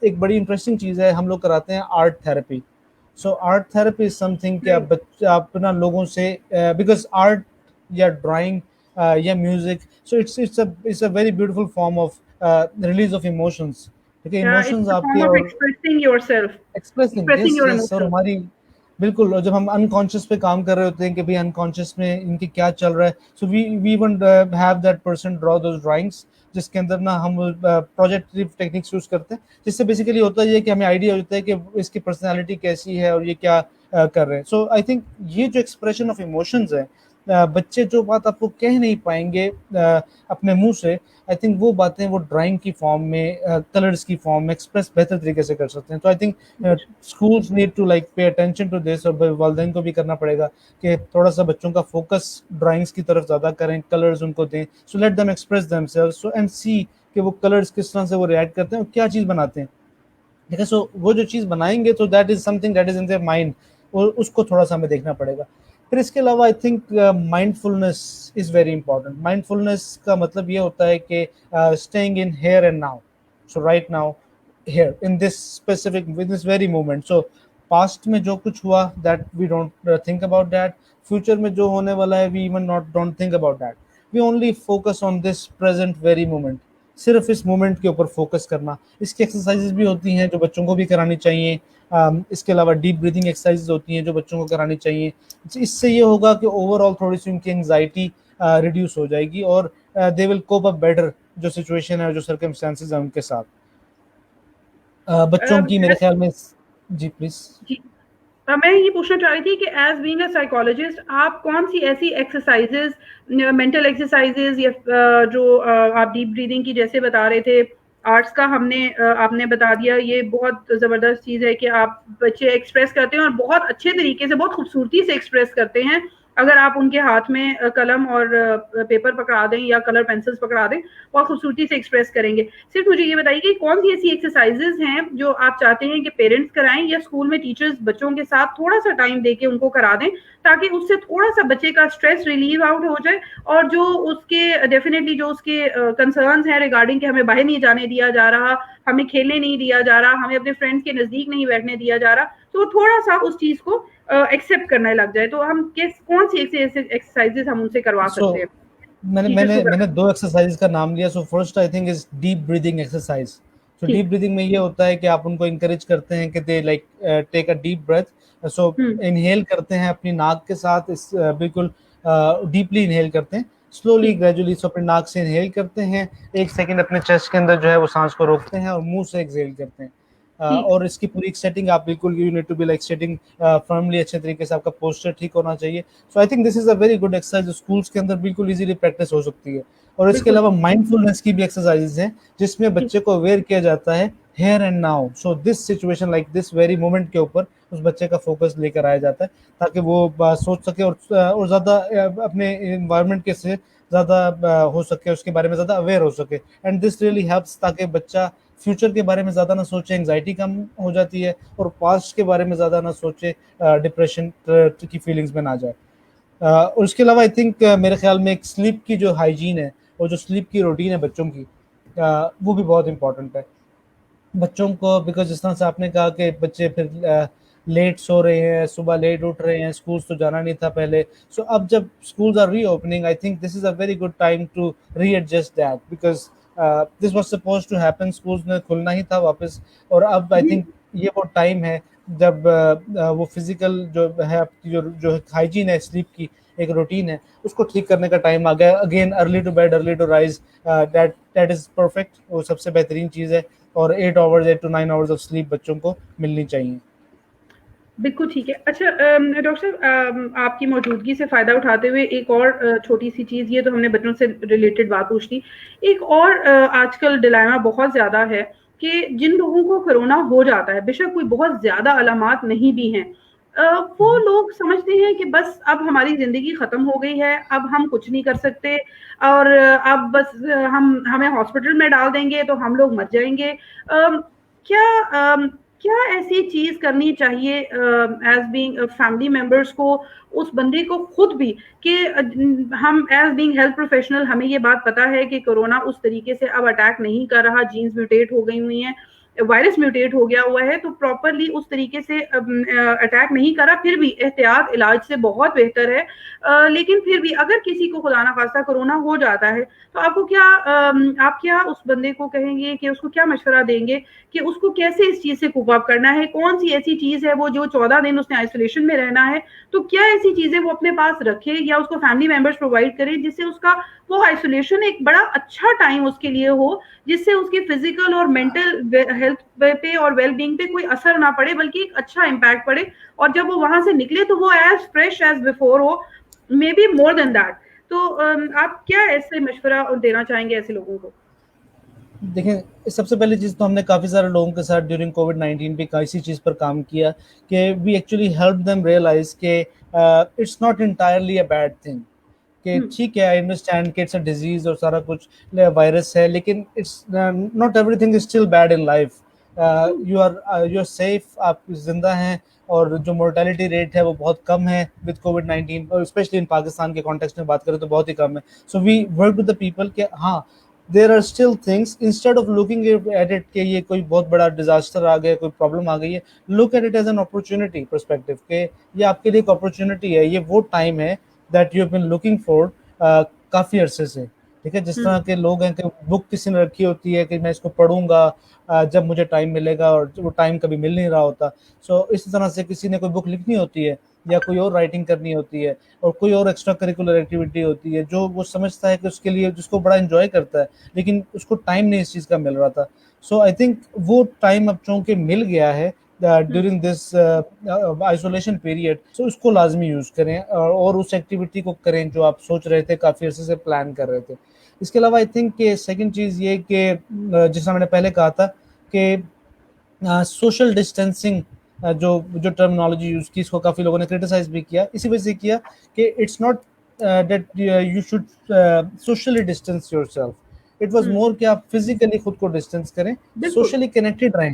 एक बड़ी इंटरेस्टिंग चीज़ है, हम लोग कराते हैं art therapy. So art therapy is something कि आप ना लोगों से, बिकॉज आर्ट या ड्राइंग या music, so it's a very beautiful form of release of emotions. ठीक है, इमोशंस
इट्स अ
आपके
फॉर्म ऑफ
और
expressing yourself,
expressing,
expressing
yes
your
yes. और
इमोशंस।
हमारी बिल्कुल, और जब हम अनकॉन्शियस पे काम कर रहे होते हैं कि भाई अनकॉन्शियस में इनके क्या चल रहा है, so we even have that person draw those drawings, जिसके अंदर ना हम प्रोजेक्टिव टेक्निक्स यूज करते हैं, जिससे बेसिकली होता है ये कि हमें आइडिया होता है कि इसकी पर्सनैलिटी कैसी है और ये क्या कर रहे हैं। सो आई थिंक ये जो एक्सप्रेशन ऑफ इमोशंस है, बच्चे जो बात आपको कह नहीं पाएंगे अपने मुंह से, आई थिंक वो बातें वो ड्राइंग की फॉर्म में, कलर्स की फॉर्म में एक्सप्रेस बेहतर तरीके से कर सकते हैं। तो I think schools need to like pay attention to this, और वालदेन को भी करना पड़ेगा कि थोड़ा सा बच्चों का फोकस ड्राइंग्स की तरफ ज़्यादा करें, कलर्स उनको दें, so let them express themselves, so and see कि वो कलर्स किस तरह से वो रिएक्ट करते हैं और क्या चीज़ बनाते हैं। ठीक है, सो वो जो चीज़ बनाएंगे तो that is something that is in their mind, और उसको थोड़ा सा हमें देखना पड़ेगा। फिर इसके अलावा I think mindfulness is very important. Mindfulness का मतलब ये होता है कि staying in here and now, so right now, here in this specific, in this very moment. So past में जो कुछ हुआ that we don't think about that, future में जो होने वाला है we even not don't think about that, we only focus on this present very moment। सिर्फ इस मोमेंट के ऊपर फोकस करना। इसकी एक्सरसाइजेज भी होती हैं जो बच्चों को भी करानी चाहिए। इसके अलावा डीप ब्रीदिंग एक्सरसाइजेज होती हैं जो बच्चों को करानी चाहिए। इससे ये होगा कि ओवरऑल थोड़ी सी उनकी एंग्जाइटी रिड्यूस हो जाएगी, और they will cope up better जो सिचुएशन है, जो सर्कमस्टेंसेज हैं उनके साथ। बच्चों की मेरे ख्याल में, जी प्लीज।
जी मैं ये पूछना चाह रही थी कि एज बीइंग अ साइकोलॉजिस्ट आप कौन सी ऐसी एक्सरसाइजेज, मेंटल एक्सरसाइजेज या जो आप डीप ब्रीदिंग की जैसे बता रहे थे, आर्ट्स का हमने आपने बता दिया, ये बहुत ज़बरदस्त चीज़ है कि आप बच्चे एक्सप्रेस करते हैं और बहुत अच्छे तरीके से, बहुत खूबसूरती से एक्सप्रेस करते हैं। अगर आप उनके हाथ में कलम और पेपर पकड़ा दें या कलर पेंसिल्स पकड़ा दें, बहुत खूबसूरती से एक्सप्रेस करेंगे। सिर्फ मुझे ये बताइए कि कौन सी ऐसी एक्सरसाइजेज हैं जो आप चाहते हैं कि पेरेंट्स कराएं या स्कूल में टीचर्स बच्चों के साथ थोड़ा सा टाइम देके उनको करा दें, ताकि उससे थोड़ा सा बच्चे का स्ट्रेस रिलीव आउट हो जाए और जो उसके डेफिनेटली जो उसके कंसर्न्स हैं रिगार्डिंग कि हमें बाहर नहीं जाने दिया जा रहा, हमें खेलने नहीं दिया जा रहा, हमें अपने फ्रेंड्स के नजदीक नहीं बैठने दिया जा रहा, तो थोड़ा सा उस चीज को एक्सेप्ट करने लग जाए। तो हम किस कौन सी ऐसे एक्सरसाइजेस हम उनसे करवा
सो
सकते हैं
मैंने
टीचर्स
मैंने
को
मैंने
करा?
दो एक्सरसाइज का नाम लिया। So first I think is deep breathing exercise. So deep
ठीक।
ब्रीदिंग में ये होता है कि आप उनको इंकरेज करते हैं कि they like take a deep breath. So
hmm.
Inhale करते हैं अपनी नाक के साथ, इस बिल्कुल डीपली इनहेल करते हैं, स्लोली
ठीक।
ग्रेजुअली। सो अपनी नाक से इनहेल करते हैं, 1 सेकंड अपने चेस्ट के अंदर जो है वो सांस को रोकते हैं और मुंह से एक्सहेल करते हैं।
ठीक।
और इसकी पूरी एक सेटिंग आप बिल्कुल, you need to be like setting firmly, अच्छे तरीके से आपका पोस्चर ठीक होना चाहिए। So I think this is a very good exercise, schools के अंदर बिल्कुल इजीली प्रैक्टिस हो सकती है। और इसके
बिल्कुल
अलावा
ठीक।
माइंडफुलनेस की भी एक्सरसाइजेज हैं, जिसमें
ठीक।
बच्चे को अवेयर किया जाता है here and now. So this situation like this very moment के ऊपर उस बच्चे का फोकस लेकर आया जाता है, ताकि वो सोच सके और ज़्यादा अपने इन्वायरमेंट के से ज़्यादा हो सके, उसके बारे में ज़्यादा अवेयर हो सके। एंड दिस रियली हेल्प्स, ताकि बच्चा फ्यूचर के बारे में ज़्यादा ना सोचे, एंग्जाइटी कम हो जाती है, और पास्ट के बारे में ज़्यादा ना सोचे, डिप्रेशन की फीलिंग्स में ना जाए। और उसके अलावा आई थिंक मेरे ख्याल में एक स्लीप की जो हाइजीन है और जो स्लीप की रूटीन है बच्चों की, वो भी बहुत इंपॉर्टेंट है बच्चों को। बिकॉज जिस तरह से आपने कहा कि बच्चे फिर लेट सो रहे हैं, सुबह लेट उठ रहे हैं, स्कूल तो जाना नहीं था पहले। सो अब जब schools are reopening, I think this is a very good time to readjust that, because this was suppose to happen, schools में खुलना ही था वापस। और अब आई
जी।
थिंक ये वो टाइम है जब वो फिजिकल जो है आपकी जो हाइजीन है, स्लीप की एक रूटीन है, उसको ठीक करने का टाइम आ गया। Again early to bed early to rise, that that is perfect, वो सबसे बेहतरीन चीज़ है। और 8 hours, 8 to 9 hours of sleep बच्चों को मिलनी चाहिए।
बिल्कुल ठीक है। अच्छा डॉक्टर साहब, आपकी मौजूदगी से फ़ायदा उठाते हुए एक और छोटी-सी चीज़, ये तो हमने बच्चों से रिलेटेड बात पूछ ली। एक और आजकल डिलेमा बहुत ज़्यादा है कि जिन लोगों को कोरोना हो जाता है, बेशक कोई बहुत ज़्यादा अलामात नहीं भी हैं, वो लोग समझते हैं कि बस अब हमारी ज़िंदगी ख़त्म हो गई है, अब हम कुछ नहीं कर सकते और अब बस हम हमें हॉस्पिटल में डाल देंगे तो हम लोग मर जाएँगे। क्या क्या ऐसी चीज करनी चाहिए एज बीइंग फैमिली मेंबर्स को, उस बंदे को खुद भी, कि हम एज बीइंग हेल्थ प्रोफेशनल हमें ये बात पता है कि कोरोना उस तरीके से अब अटैक नहीं कर रहा, जीन्स म्यूटेट हो गई हुई हैं, वायरस म्यूटेट हो गया हुआ है, तो प्रॉपरली उस तरीके से अटैक नहीं करा, फिर भी एहतियात इलाज से बहुत बेहतर है। लेकिन फिर भी अगर किसी को खुदा ना खास्ता कोरोना हो जाता है, तो आपको क्या आप क्या उस बंदे को कहेंगे कि उसको क्या मशवरा देंगे कि उसको कैसे इस चीज से कोप अप करना है? कौन सी ऐसी चीज है वो जो 14 दिन उसने आइसोलेशन में रहना है, तो क्या ऐसी चीजें वो अपने पास रखे या उसको फैमिली मेंबर्स प्रोवाइड करें जिससे उसका वो आइसोलेशन एक बड़ा अच्छा टाइम उसके लिए हो, जिससे उसकी फिजिकल और मेंटल हेल्थ पे और वेल बीइंग पे कोई असर ना पड़े, बल्कि एक अच्छा इम्पैक्ट पड़े, और जब वो वहां से निकले तो वो एज फ्रेश एज बिफोर हो, may be more than that. तो आप क्या ऐसे मशवरा देना चाहेंगे ऐसे लोगों को?
देखिए, सबसे पहली चीज़ तो हमने काफ़ी सारे लोगों के साथ ड्यूरिंग कोविड-19 पे इसी चीज़ पर काम किया कि we actually help them realise कि it's not entirely a bad thing, कि
हम्म।
ठीक है, आई अंडरस्टैंड कि इट्स अ डिजीज़ और सारा कुछ वायरस है, लेकिन it's not everything is still bad in life. You are safe, आप ज़िंदा हैं, और जो मोर्टेलिटी रेट है वो बहुत कम है विद कोविड-19, और स्पेशली इन पाकिस्तान के कॉन्टेक्स्ट में बात करें तो बहुत ही कम है। So we work with the people कि हाँ, there are still things, instead of looking at it कि ये कोई बहुत बड़ा डिजास्टर आ गया, कोई प्रॉब्लम आ गई है, look at it as an opportunity perspective के ये आपके लिए एक अपॉर्चुनिटी है, ये वो टाइम है that you have been looking for काफ़ी अरसे से। ठीक है, जिस तरह
हम्म।
के लोग हैं कि बुक किसी ने रखी होती है कि मैं इसको पढ़ूंगा जब मुझे टाइम मिलेगा, और वो टाइम कभी मिल नहीं रहा होता। सो इस तरह से किसी ने कोई बुक लिखनी होती है, या कोई और राइटिंग करनी होती है, और कोई और एक्स्ट्रा करिकुलर एक्टिविटी होती है जो वो समझता है कि उसके लिए, जिसको बड़ा एंजॉय करता है, लेकिन उसको टाइम नहीं इस चीज़ का मिल रहा था। सो आई थिंक वो टाइम अब चूंकि मिल गया है, ड्यूरिंग दिस आइसोलेशन पीरियड, सो उसको लाजमी यूज़ करें और उस एक्टिविटी को करें जो आप सोच रहे थे, काफ़ी अरसे से प्लान कर रहे थे। इसके अलावा आई थिंक कि सेकंड चीज़ ये कि जिस मैंने पहले कहा था कि सोशल डिस्टेंसिंग, जो जो टर्मिनोलॉजी यूज़ की, इसको काफ़ी लोगों ने क्रिटिसाइज भी किया, इसी वजह से किया कि it's not that you should socially distance yourself. It was more कि आप फिजिकली खुद को डिस्टेंस करें,
बिल्कुल।
सोशली कनेक्टेड रहें,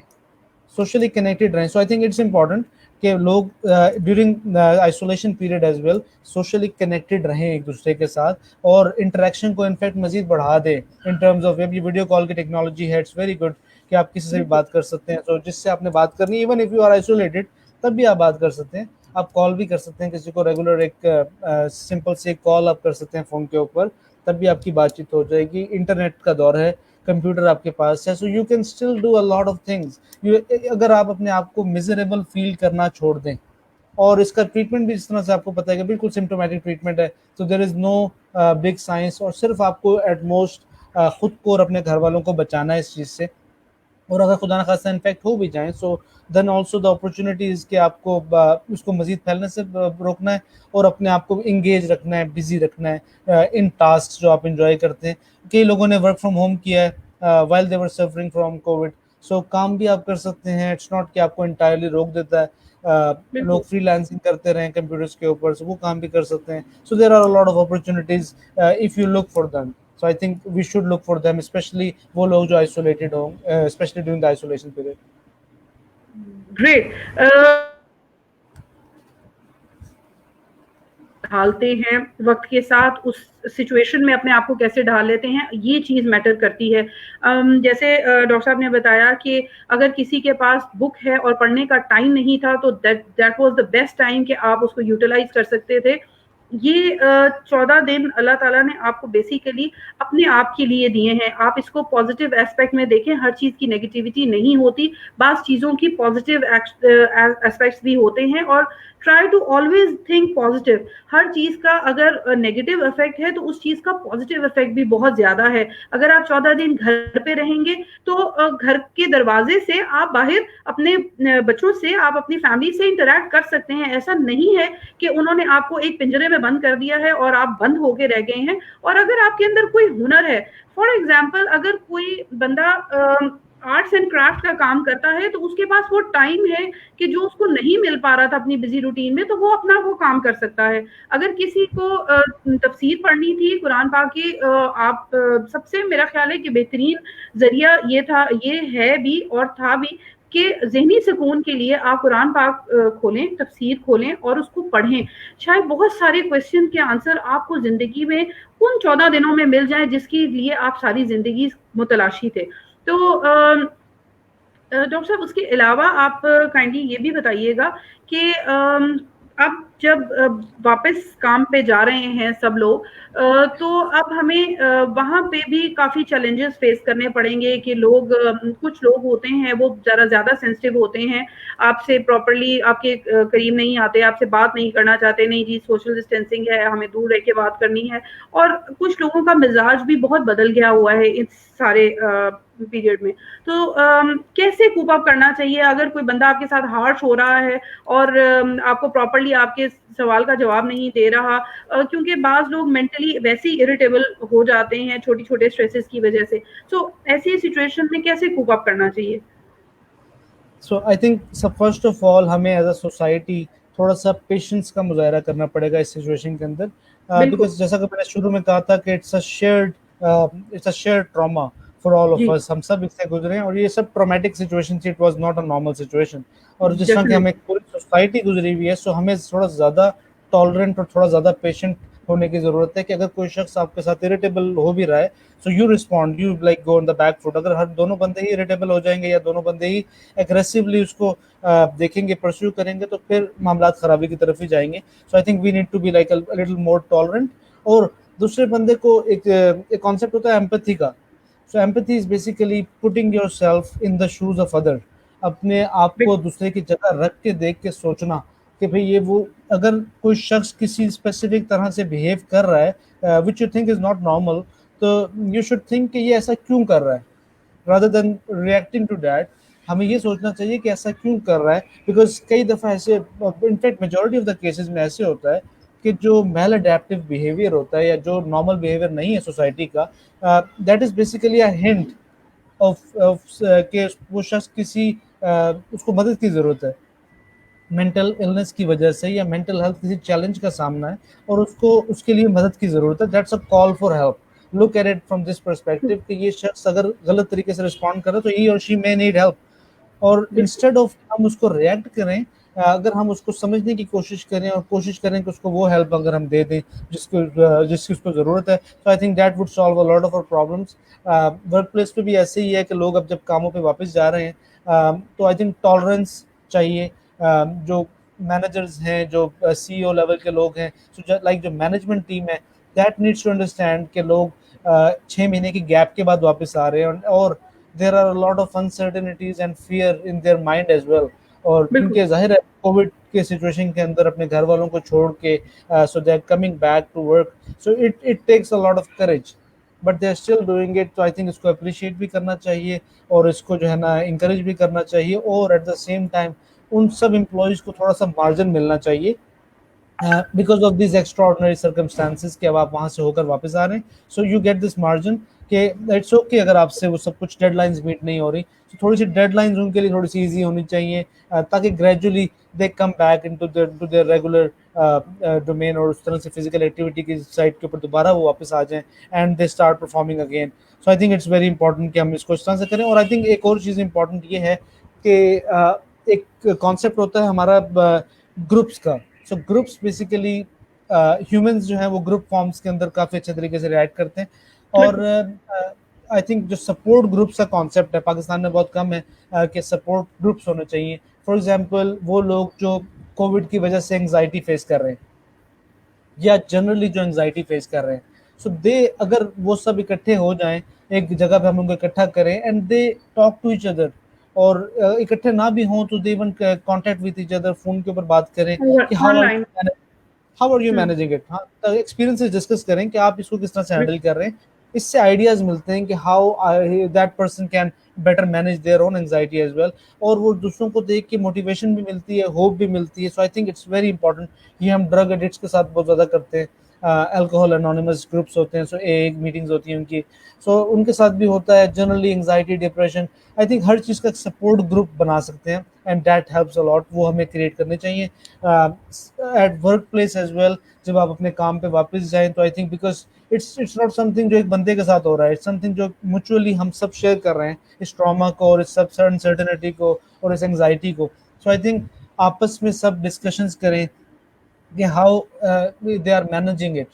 सोशली कनेक्टेड रहें। So I think it's important कि लोग during isolation period as well socially connected रहें एक दूसरे के साथ, और इंटरेक्शन को इनफैक्ट मजीद बढ़ा दें इन टर्म्स ऑफ वेब। ये वीडियो कॉल की टेक्नोलॉजी है, इट्स वेरी गुड कि आप किसी से भी
बिल्कुल।
बात कर सकते हैं, तो जिससे आपने बात करनी, even if you are isolated तब भी आप बात कर सकते हैं। आप कॉल भी कर सकते हैं किसी को, रेगुलर एक सिंपल से कॉल आप कर सकते हैं फ़ोन के ऊपर, तब भी आपकी बातचीत हो जाएगी। इंटरनेट का दौर है, कंप्यूटर आपके पास है, so you can still do a lot of things. अगर आप अपने आप को मिजरेबल फील करना छोड़ दें, और इसका ट्रीटमेंट भी इस तरह से आपको पता है कि बिल्कुल सिम्टोमेटिक ट्रीटमेंट है, तो there is no big science, और सिर्फ आपको एटमोस्ट खुद को और अपने घर वालों को बचाना है इस चीज़ से। और अगर खुदा न खास्ता इन्फेक्ट हो भी जाएँ, so then also the opportunities कि आपको उसको मज़ीद फैलने से रोकना है, और अपने आप को एंगेज रखना है, बिज़ी रखना है इन टास्क जो आप एंजॉय करते हैं। कई लोगों ने वर्क फ्रॉम होम किया है while they were suffering from COVID, so काम भी आप कर सकते हैं। इट्स नॉट कि आपको इंटायरली रोक देता है।
बिल्कुल।
लोग फ्रीलांसिंग करते रहें कंप्यूटर्स के ऊपर, सो वो काम भी कर सकते हैं। So there are a lot of opportunities if you look for them. So I think we should look for them, especially वो लोग जो isolated हों, especially during the isolation period.
Great. ढालते हैं वक्त के साथ, उस सिचुएशन में अपने आप को कैसे ढाल लेते हैं, ये चीज़ मैटर करती है। जैसे डॉक्टर साहब ने बताया कि अगर किसी के पास बुक है और पढ़ने का टाइम नहीं था, तो that was the best time कि आप उसको यूटिलाइज कर सकते थे। ये 14 दिन अल्लाह ताला ने आपको बेसिकली अपने आप के लिए दिए हैं। आप इसको पॉजिटिव एस्पेक्ट में देखें, हर चीज़ की नेगेटिविटी नहीं होती, बाज़ चीज़ों की पॉजिटिव एस्पेक्ट्स भी होते हैं, और try to always think positive. हर चीज़ का अगर नेगेटिव इफेक्ट है, तो उस चीज़ का पॉजिटिव इफेक्ट भी बहुत ज़्यादा है। अगर आप 14 दिन घर पे रहेंगे, तो घर के दरवाजे से आप बाहर अपने बच्चों से, आप अपनी फैमिली से इंटरैक्ट कर सकते हैं। ऐसा नहीं है कि उन्होंने आपको एक पिंजरे में बंद कर दिया है और आप बंद होके रह गए हैं। और अगर आपके अंदर कोई हुनर है, फॉर एग्जाम्पल अगर कोई बंदा आर्ट्स एंड क्राफ्ट का काम करता है, तो उसके पास वो टाइम है कि जो उसको नहीं मिल पा रहा था अपनी बिजी रूटीन में, तो वो अपना वो काम कर सकता है। अगर किसी को तफसीर पढ़नी थी कुरान पाक की, आप सबसे मेरा ख्याल है कि बेहतरीन जरिया ये है भी और था भी कि ज़हनी सुकून के लिए आप कुरान पाक खोलें, तफसीर खोलें और उसको पढ़ें। शायद बहुत सारे क्वेश्चन के आंसर आपको ज़िंदगी में उन 14 दिनों में मिल जाएँ जिसके लिए आप सारी ज़िंदगी मुतलाशी थे। तो डॉक्टर साहब, उसके अलावा आप काइंडली ये भी बताइएगा कि अब जब वापस काम पे जा रहे हैं सब लोग, तो अब हमें वहाँ पे भी काफ़ी चैलेंजेस फेस करने पड़ेंगे कि कुछ लोग होते हैं वो ज़रा ज़्यादा सेंसिटिव होते हैं, आपसे प्रॉपर्ली आपके करीब नहीं आते, आपसे बात नहीं करना चाहते, नहीं जी सोशल डिस्टेंसिंग है, हमें दूर रह के बात करनी है। और कुछ लोगों का मिजाज भी बहुत बदल गया हुआ है इस सारे पीरियड में। तो कैसे कूप अप करना चाहिए अगर कोई बंदा आपके साथ हार्श हो रहा है और आपको प्रॉपर्ली आपके सवाल का जवाब नहीं दे रहा, क्योंकि बाज लोग मेंटली वैसे ही इरिटेबल हो जाते हैं छोटी छोटे स्ट्रेसेस की वजह से। तो ऐसी सिचुएशन में कैसे कूप अप करना चाहिए?
सो आई थिंक सब फर्स्ट ऑफ ऑल हमें एज अ सोसाइटी थोड़ा सा पेशेंस का मुजाहरा करना पड़ेगा इस सिचुएशन के अंदर,
बिल्कुल।
बिकॉज जैसा कि मैंने शुरू में कहा था कि it's a shared trauma for all of
जी।
अस। हम सब इससे गुजरे हैं, और ये सब ट्रॉमेटिक सिचुएशन थी, it was not a normal situation. और जिस तरह की
डेफिनेटली।
हमें पूरी सोसाइटी गुजरी हुई है, सो हमें थोड़ा ज़्यादा टॉलरेंट और थोड़ा ज़्यादा पेशेंट होने की ज़रूरत है कि अगर कोई शख्स आपके साथ इरिटेबल हो भी रहा है, so you respond, you like go on the back foot. अगर हर दोनों बंदे ही इरिटेबल हो जाएंगे या दोनों बंदे ही एग्रेसिवली उसको देखेंगे, परस्यू करेंगे, तो फिर मामला खराबी की तरफ ही जाएंगे। So I think we need to be like a little more tolerant. और दूसरे बंदे को एक कॉन्सेप्ट होता है एम्पैथी का। So empathy is basically putting yourself in the shoes of other, अपने आप को दूसरे की जगह रख के देख के सोचना कि भाई ये वो, अगर कोई शख्स किसी स्पेसिफिक तरह से बिहेव कर रहा है which you think is not normal, तो यू शुड थिंक कि ये ऐसा क्यों कर रहा है, rather than reacting to that, हमें ये सोचना चाहिए कि ऐसा क्यों कर रहा है, बिकॉज कई दफ़ा ऐसे, in fact majority of the cases में ऐसे होता है कि जो मेल अडेप्टिव बिहेवियर होता है या जो नॉर्मल बिहेवियर नहीं है सोसाइटी का, that is basically a hint of कि वो शख्स किसी उसको मदद की ज़रूरत है, मेंटल इलनेस की वजह से या मेंटल हेल्थ किसी चैलेंज का सामना है और उसको उसके लिए मदद की ज़रूरत है। That's a call for help. Look at it from this perspective कि ये शख्स अगर गलत तरीके से रिस्पॉन्ड करे तो ही और शी मे नीड हेल्प, और
बिल्कुल।
इंस्टेड ऑफ हम उसको रिएक्ट करें, अगर हम उसको समझने की कोशिश करें और कोशिश करें कि उसको वो हेल्प अगर हम दे दें जिसकी उसको ज़रूरत है, तो I think that would solve a lot of our problems. Work place पे भी ऐसे ही है कि लोग अब जब कामों पे वापस जा रहे हैं, तो आई थिंक टॉलरेंस चाहिए। जो मैनेजर्स हैं, जो सीईओ लेवल के लोग हैं, सो लाइक जो मैनेजमेंट टीम है, दैट नीड्स टू अंडरस्टैंड कि लोग 6 महीने की गैप के बाद वापस आ रहे हैं, और there are a lot of uncertainties and fear in their mind as well, और
बिल्कुल।
क्योंकि जाहिर है कोविड के सिचुएशन के अंदर अपने घर वालों को छोड़ के so they are coming back to work, so it takes a lot of courage, but they are still doing it. तो आई थिंक इसको अप्रिशिएट भी करना चाहिए और इसको जो है ना इंकरेज भी करना चाहिए, और एट द सेम टाइम उन सब एम्प्लॉयज़ को थोड़ा सा मार्जिन मिलना चाहिए because of this extraordinary circumstances कि अब आप वहाँ से होकर वापस आ रहे हैं, so you get this margin कि इट्स ओके अगर आपसे वो सब कुछ डेडलाइंस मीट नहीं हो रही, तो थोड़ी सी डेडलाइंस उनके लिए थोड़ी सी ईजी होनी चाहिए, ताकि gradually they come back into their regular domain, और उस तरह से फिजिकल एक्टिविटी की साइड के ऊपर दोबारा वो वापस आ जाएं and they start performing again. So I think it's very important कि हम इसको इस तरह से करें। और आई थिंक एक और चीज़ इंपॉर्टेंट ये है कि एक कॉन्सेप्ट होता है हमारा ग्रुप्स का। सो ग्रुप्स बेसिकली ह्यूमंस जो है वो ग्रुप फॉर्म्स के अंदर काफ़ी अच्छे तरीके से रिएक्ट करते हैं, और
बिल्कुल।
आई थिंक जो सपोर्ट ग्रुप्स का कॉन्सेप्ट है पाकिस्तान में बहुत कम है, कि सपोर्ट ग्रुप्स होने चाहिए। फॉर एग्जांपल वो लोग जो कोविड की वजह से एंग्जाइटी फेस कर रहे हैं या जनरली जो एंग्जाइटी फेस कर रहे हैं, सो दे अगर वो सब इकट्ठे हो जाएं एक जगह पे, हम उनको इकट्ठा करें and they talk to each other, और इकट्ठे ना भी हों तो they even contact with each other, phone के ऊपर बात करें कि
online.
How are you
hmm,
managing it, हाँ एक्सपीरियंसेस डिस्कस करें कि आप इसको किस तरह से हैंडल
बिल्कुल।
कर रहे हैं। इससे आइडियाज मिलते हैं कि how that person can better manage their own anxiety as well, और वो दूसरों को देख के मोटिवेशन भी मिलती है, होप भी मिलती है। So I think it's very important. ये हम ड्रग एडिक्ट्स के साथ बहुत ज़्यादा करते हैं, अल्कोहल एनोनिमस ग्रुप्स होते हैं, सो एक मीटिंग्स होती हैं उनकी, सो उनके साथ भी होता है generally anxiety depression. I think हर चीज़ का सपोर्ट ग्रुप बना सकते हैं and that helps a lot, वो हमें क्रिएट करने चाहिए at work place as well. जब आप अपने काम पे वापस जाएं तो I think because it's not something जो एक बंदे के साथ हो रहा है, इट्स समथिंग जो म्यूचुअली हम सब शेयर कर रहे हैं, इस ट्रॉमा को और इस सब अनसर्टेनिटी को और इस एंग्जाइटी को। सो आई थिंक आपस में सब डिस्कशंस करें कि how they are managing it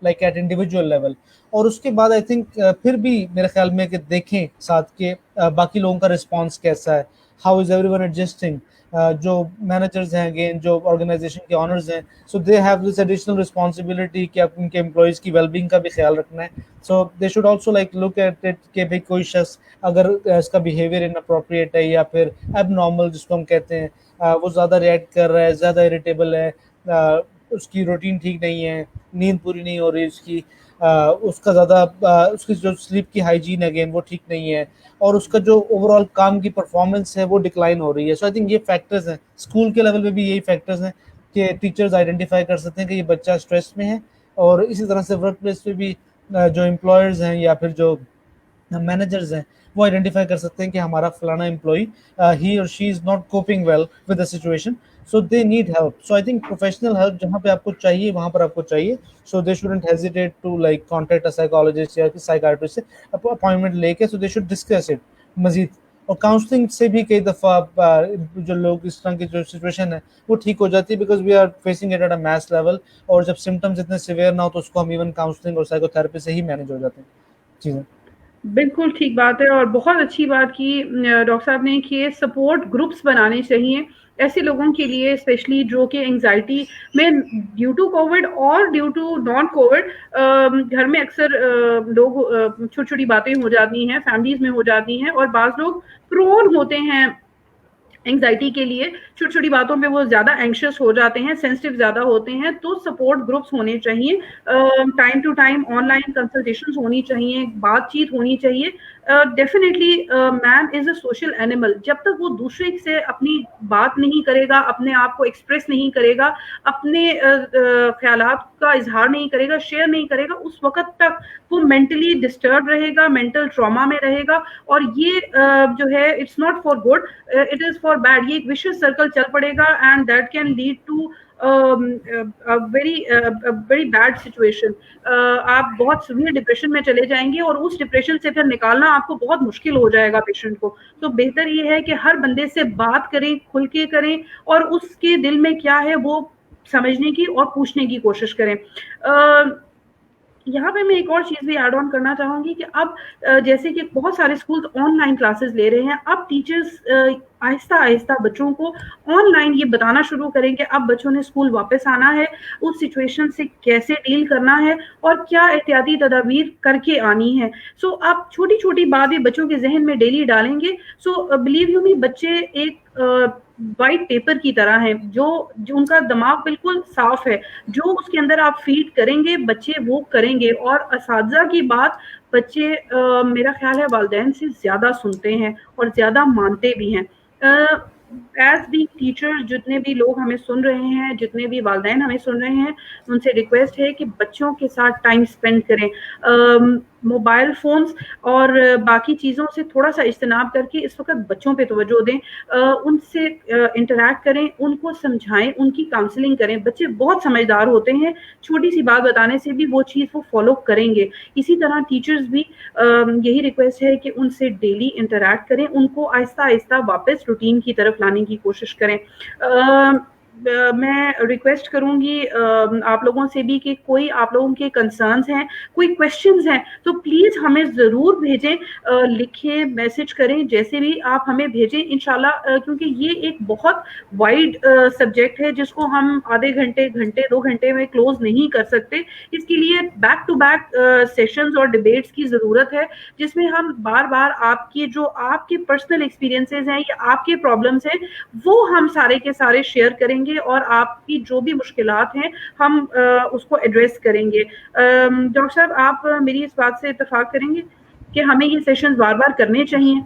like at individual level, और उसके बाद आई थिंक फिर भी मेरे ख्याल में कि देखें साथ के बाकी लोगों का रिस्पांस कैसा है, हाउ इज एवरीवन एडजस्टिंग। जो मैनेजर्स हैं अगेन, जो ऑर्गेनाइजेशन के ऑनर्स हैं, so they have this additional responsibility कि आप उनके एम्प्लॉयज़ की वेलबींग का भी ख्याल रखना है। So they should also like look at it कि भाई कोई शख्स अगर इसका बिहेवियर इनअप्रोप्रिएट है या फिर एबनॉर्मल जिसको हम कहते हैं, वो ज़्यादा रिएक्ट कर रहा है, ज़्यादा इरिटेबल है, उसकी रूटीन ठीक नहीं है, नींद पूरी नहीं हो रही उसकी, उसका ज़्यादा उसकी जो स्लीप की हाइजीन अगेन वो ठीक नहीं है, और उसका जो ओवरऑल काम की परफॉर्मेंस है वो डिक्लाइन हो रही है। सो आई थिंक ये फैक्टर्स हैं, स्कूल के लेवल पे भी यही फैक्टर्स हैं कि टीचर्स आइडेंटिफाई कर सकते हैं कि ये बच्चा स्ट्रेस में है, और इसी तरह से वर्क प्लेस पे भी जो एम्प्लॉयर्स हैं या फिर जो मैनेजर्स हैं वो आइडेंटिफाई कर सकते हैं कि हमारा फलाना एम्प्लॉई ही और she is not coping well with the situation, so they need help. So I think professional help जहाँ पे आपको चाहिए वहाँ पर आपको चाहिए, so they shouldn't hesitate to like contact a psychologist या साइकाट्रिस्ट से अपॉइंटमेंट लेके, so they should discuss it मजीद। और काउंसलिंग से भी कई दफ़ा जो लोग इस तरह की जो सिचुएशन है वो ठीक हो जाती है, because we are facing it at a mass level, और जब सिम्टम्स इतने सिवियर ना हो तो उसको हम इवन काउंसलिंग और साइकोथेरेपी से ही मैनेज हो जाते हैं चीज़ें।
बिल्कुल ठीक बात है और बहुत अच्छी बात की डॉक्टर साहब ने कि सपोर्ट ग्रुप्स बनाने चाहिए ऐसे लोगों के लिए स्पेशली जो कि एंजाइटी में ड्यू टू कोविड और ड्यू टू नॉन कोविड घर में अक्सर लोग छोटी छोटी बातें हो जाती हैं फैमिलीज में हो जाती हैं और बाज़ लोग प्रोन होते हैं एंग्जाइटी के लिए, छोटी छोटी बातों पे वो ज़्यादा एंक्शियस हो जाते हैं, सेंसिटिव ज़्यादा होते हैं, तो सपोर्ट ग्रुप्स होने चाहिए, time to time online consultations होनी चाहिए, बातचीत होनी चाहिए। Definitely man is a social animal. जब तक वो दूसरे से अपनी बात नहीं करेगा, अपने आप को एक्सप्रेस नहीं करेगा, अपने ख्यालात का इजहार नहीं करेगा, शेयर नहीं करेगा, उस वक्त तक वो मेंटली डिस्टर्ब रहेगा, मेंटल ट्रॉमा में रहेगा, और ये जो है it's not for good, it is for bad. ये एक विशियस सर्कल चल पड़ेगा and that can lead to very bad situation. आप बहुत सीवियर डिप्रेशन में चले जाएंगे और उस डिप्रेशन से फिर निकालना आपको बहुत मुश्किल हो जाएगा पेशेंट को। तो बेहतर ये है कि हर बंदे से बात करें, खुल के करें, और उसके दिल में क्या है वो समझने की और पूछने की कोशिश करें। यहाँ पे मैं एक और चीज़ भी ऐड ऑन करना चाहूँगी कि अब जैसे कि बहुत सारे स्कूल ऑनलाइन क्लासेस ले रहे हैं, अब टीचर्स आहिस्ता आहिस्ता बच्चों को ऑनलाइन ये बताना शुरू करें कि अब बच्चों ने स्कूल वापस आना है, उस सिचुएशन से कैसे डील करना है और क्या एहतियाती तदाबीर करके आनी है। सो आप छोटी छोटी बातें बच्चों के जहन में डेली डालेंगे। सो बिलीव यू मी, बच्चे एक वाइट पेपर की तरह हैं, जो उनका दिमाग बिल्कुल साफ है, जो उसके अंदर आप फीड करेंगे बच्चे वो करेंगे। और असातिज़ा की बात बच्चे मेरा ख्याल है वालिदैन से ज़्यादा सुनते हैं और ज़्यादा मानते भी हैं। एज बी टीचर, जितने भी लोग हमें सुन रहे हैं, जितने भी वालिदैन हमें सुन रहे हैं, उनसे रिक्वेस्ट है कि बच्चों के साथ टाइम स्पेंड करें। मोबाइल फ़ोन्स और बाकी चीज़ों से थोड़ा-सा इज्तनाब करके इस वक़्त बच्चों पे तवज्जो दें, उनसे इंटरैक्ट करें, उनको समझाएँ, उनकी काउंसलिंग करें। बच्चे बहुत समझदार होते हैं, छोटी-सी बात बताने से भी वो चीज़ वो फ़ॉलो करेंगे। इसी तरह टीचर्स भी यही रिक्वेस्ट है कि उनसे डेली इंटरैक्ट करें, उनको आहिस्ता-आहिस्ता वापस रूटीन की तरफ लाने की कोशिश करें। मैं रिक्वेस्ट करूँगी आप लोगों से भी कि कोई आप लोगों के कंसर्न्स हैं, कोई क्वेश्चंस हैं, तो प्लीज़ हमें ज़रूर भेजें, लिखें, मैसेज करें, जैसे भी आप हमें भेजें इंशाल्लाह, क्योंकि ये एक बहुत वाइड सब्जेक्ट है जिसको हम आधे घंटे, 2 घंटे में क्लोज़ नहीं कर सकते। इसके लिए बैक टू बैक सेशंस और डिबेट्स की ज़रूरत है, जिसमें हम बार-बार आपके पर्सनल एक्सपीरियंसेस हैं या आपके प्रॉब्लम्स हैं, वो हम सारे के सारे शेयर करेंगे और आपकी जो भी मुश्किलात हैं हम उसको एड्रेस करेंगे। डॉक्टर साहब, आप मेरी इस बात से इत्तेफाक करेंगे कि हमें ये सेशंस बार-बार करने चाहिए?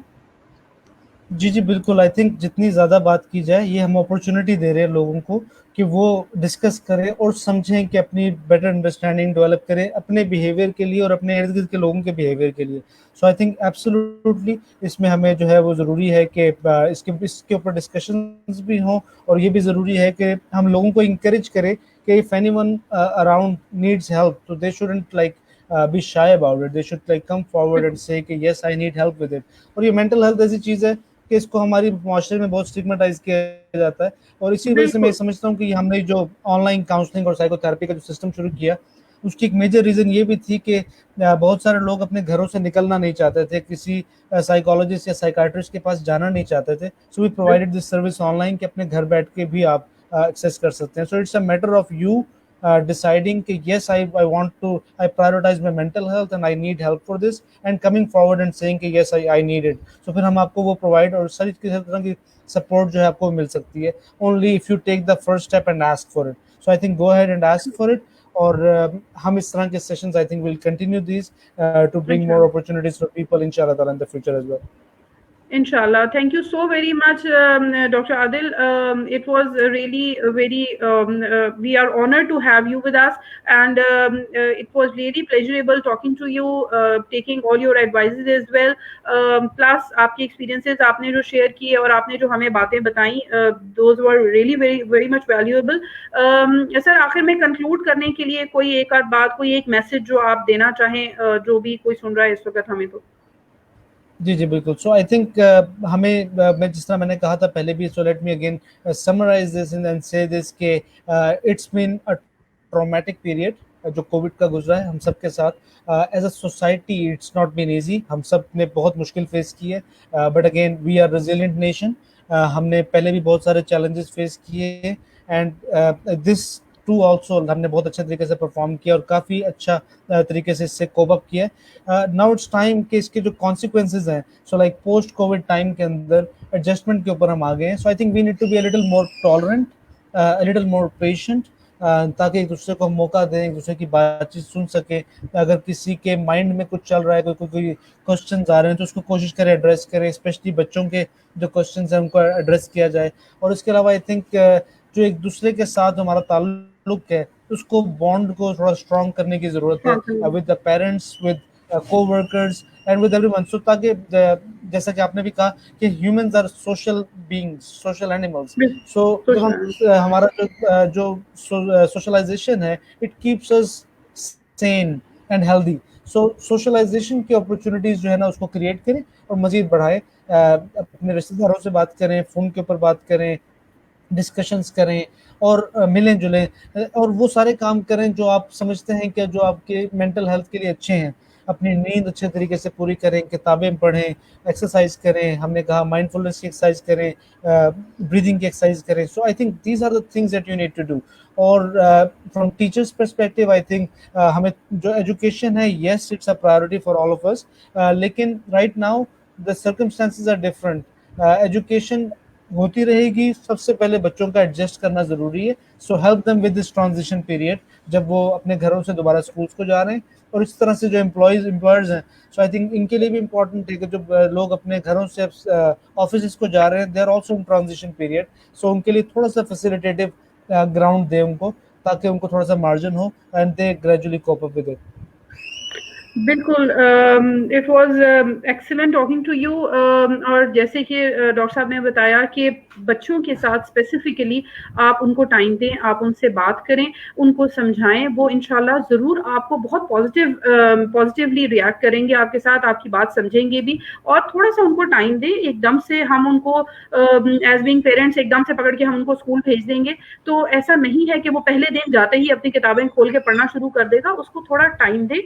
जी, जी, बिल्कुल। आई थिंक जितनी ज़्यादा बात की जाए, ये हम अपॉर्च्युनिटी दे रहे हैं लोगों को कि वो डिस्कस करें और समझें कि अपनी बेटर अंडरस्टैंडिंग डेवलप करें अपने बिहेवियर के लिए और अपने इर्द-गिर्द के लोगों के बिहेवियर के लिए। सो आई थिंक एब्सोल्यूटली इसमें हमें जो है वो ज़रूरी है कि इसके ऊपर डिस्कशंस भी हों, और ये भी ज़रूरी है कि हम लोगों को एनकरेज करें कि if anyone around needs help, तो they shouldn't like be shy about it, they should like come forward and say कि yes I need help with it. और ये मेंटल हेल्थ ऐसी चीज़ है कि इसको हमारी माशरे में बहुत स्टिग्मेटाइज किया जाता है, और इसी वजह से मैं
बिल्कुल।
समझता हूँ कि हमने जो ऑनलाइन काउंसलिंग और साइकोथेरेपी का जो सिस्टम शुरू किया, उसकी एक मेजर रीज़न ये भी थी कि बहुत सारे लोग अपने घरों से निकलना नहीं चाहते थे, किसी साइकोलॉजिस्ट या साइकाट्रिस्ट के पास जाना नहीं चाहते थे। So we provided this service online कि अपने घर बैठ के भी आप एक्सेस कर सकते हैं। So it's a matter of you deciding कि yes, I prioritize my mental health and I need help for this, and coming forward and saying कि yes, I need it। so फिर हम आपको वो प्रोवाइड और सारी तरह की सपोर्ट जो है आपको मिल सकती है, only if you take the first step and ask for it। so I think go ahead and ask for it। और हम इस तरह के sessions I think will continue these to bring more
इंशाल्लाह।
opportunities for people inshallah ta'ala in the future as well।
Inshallah. Thank you so very much, Dr. Adil. It was really very, we are honored to have you with us, and it was really pleasurable talking to you, taking all your advices as well. Plus, आपके experiences आपने जो share किए और आपने जो हमें बातें बताई, those were really very, very much valuable. Sir, आखिर में conclude करने के लिए कोई एक आध बात, कोई एक message जो आप देना चाहें, जो भी कोई सुन रहा है इस वक्त हमें तो।
जी, जी, बिल्कुल। सो आई थिंक हमें मैं जिस तरह मैंने कहा था पहले भी, so let me again summarise this and say this के it's been a traumatic period जो कोविड का गुजरा है हम सब के साथ। As a society it's not been easy, हम सब ने बहुत मुश्किल फेस की है, but again we are resilient nation. हमने पहले भी बहुत सारे चैलेंजेस फेस किए, एंड दिस टू ऑल्सो हमने बहुत अच्छे तरीके से परफॉर्म किया और काफ़ी अच्छा तरीके से इससे कोप अप किया। नाउ इट्स टाइम कि इसके जो कॉन्सिक्वेंसेज हैं, so like post COVID time के अंदर एडजस्टमेंट के ऊपर हम आ गए हैं। So I think we need to be a little more tolerant, a little more patient, ताकि एक दूसरे को हम मौका दें, एक दूसरे की बातचीत सुन सके। अगर किसी के माइंड में कुछ चल रहा है, कोई क्वेश्चन आ रहे हैं, तो उसको कोशिश करें एड्रेस करें, स्पेशली बच्चों के जो क्वेश्चन हैं उनको एड्रेस किया जाए। और इसके अलावा आई थिंक जो एक दूसरे के साथ हमारा ताल्लुक है, उसको बॉन्ड को थोड़ा स्ट्रॉन्ग करने की ज़रूरत है with the parents, with co-workers and with everyone, so ताकि जैसा कि आपने भी कहा कि humans are social beings, social animals. So जब हम हमारा जो सोशलाइजेशन है, it keeps us sane and healthy. So socialization की अपॉर्चुनिटीज जो है ना, उसको क्रिएट करें और मजीद बढ़ाएं। अपने रिश्तेदारों से बात करें, फ़ोन के ऊपर बात करें, डिस्कशंस करें और मिलें जुलें, और वो सारे काम करें जो आप समझते हैं कि जो आपके मेंटल हेल्थ के लिए अच्छे हैं। अपनी नींद अच्छे तरीके से पूरी करें, किताबें पढ़ें, एक्सरसाइज करें, हमने कहा माइंडफुलनेस की एक्सरसाइज करें, ब्रीदिंग की एक्सरसाइज करें। So I think these are the things that you need to do. और from teacher's perspective I think हमें जो एजुकेशन है, yes it's a priority for all of us, लेकिन right now the circumstances are different. Education होती रहेगी, सबसे पहले बच्चों का एडजस्ट करना जरूरी है। So help them with this transition period, जब वो अपने घरों से दोबारा स्कूल्स को जा रहे हैं। और इस तरह से जो एम्प्लॉयर्स हैं, सो आई थिंक इनके लिए भी इम्पोर्टेंट है कि जो लोग अपने घरों से ऑफिस को जा रहे हैं, they are also in transition period. सो उनके लिए थोड़ा सा फैसिलिटेटिव ग्राउंड दें उनको, ताकि उनको थोड़ा सा मार्जिन हो and they gradually cope up with it.
बिल्कुल, it was excellent talking to you. और जैसे कि डॉक्टर साहब ने बताया कि बच्चों के साथ स्पेसिफिकली आप उनको टाइम दें, आप उनसे बात करें, उनको समझाएं, वो इंशाल्लाह ज़रूर आपको बहुत पॉजिटिवली रिएक्ट करेंगे आपके साथ, आपकी बात समझेंगे भी। और थोड़ा सा उनको टाइम दें, एकदम से हम उनको एज बीइंग पेरेंट्स एकदम से पकड़ के हम उनको स्कूल भेज देंगे तो ऐसा नहीं है कि वो पहले दिन जाते ही अपनी किताबें खोल के पढ़ना शुरू कर देगा। उसको थोड़ा टाइम दें,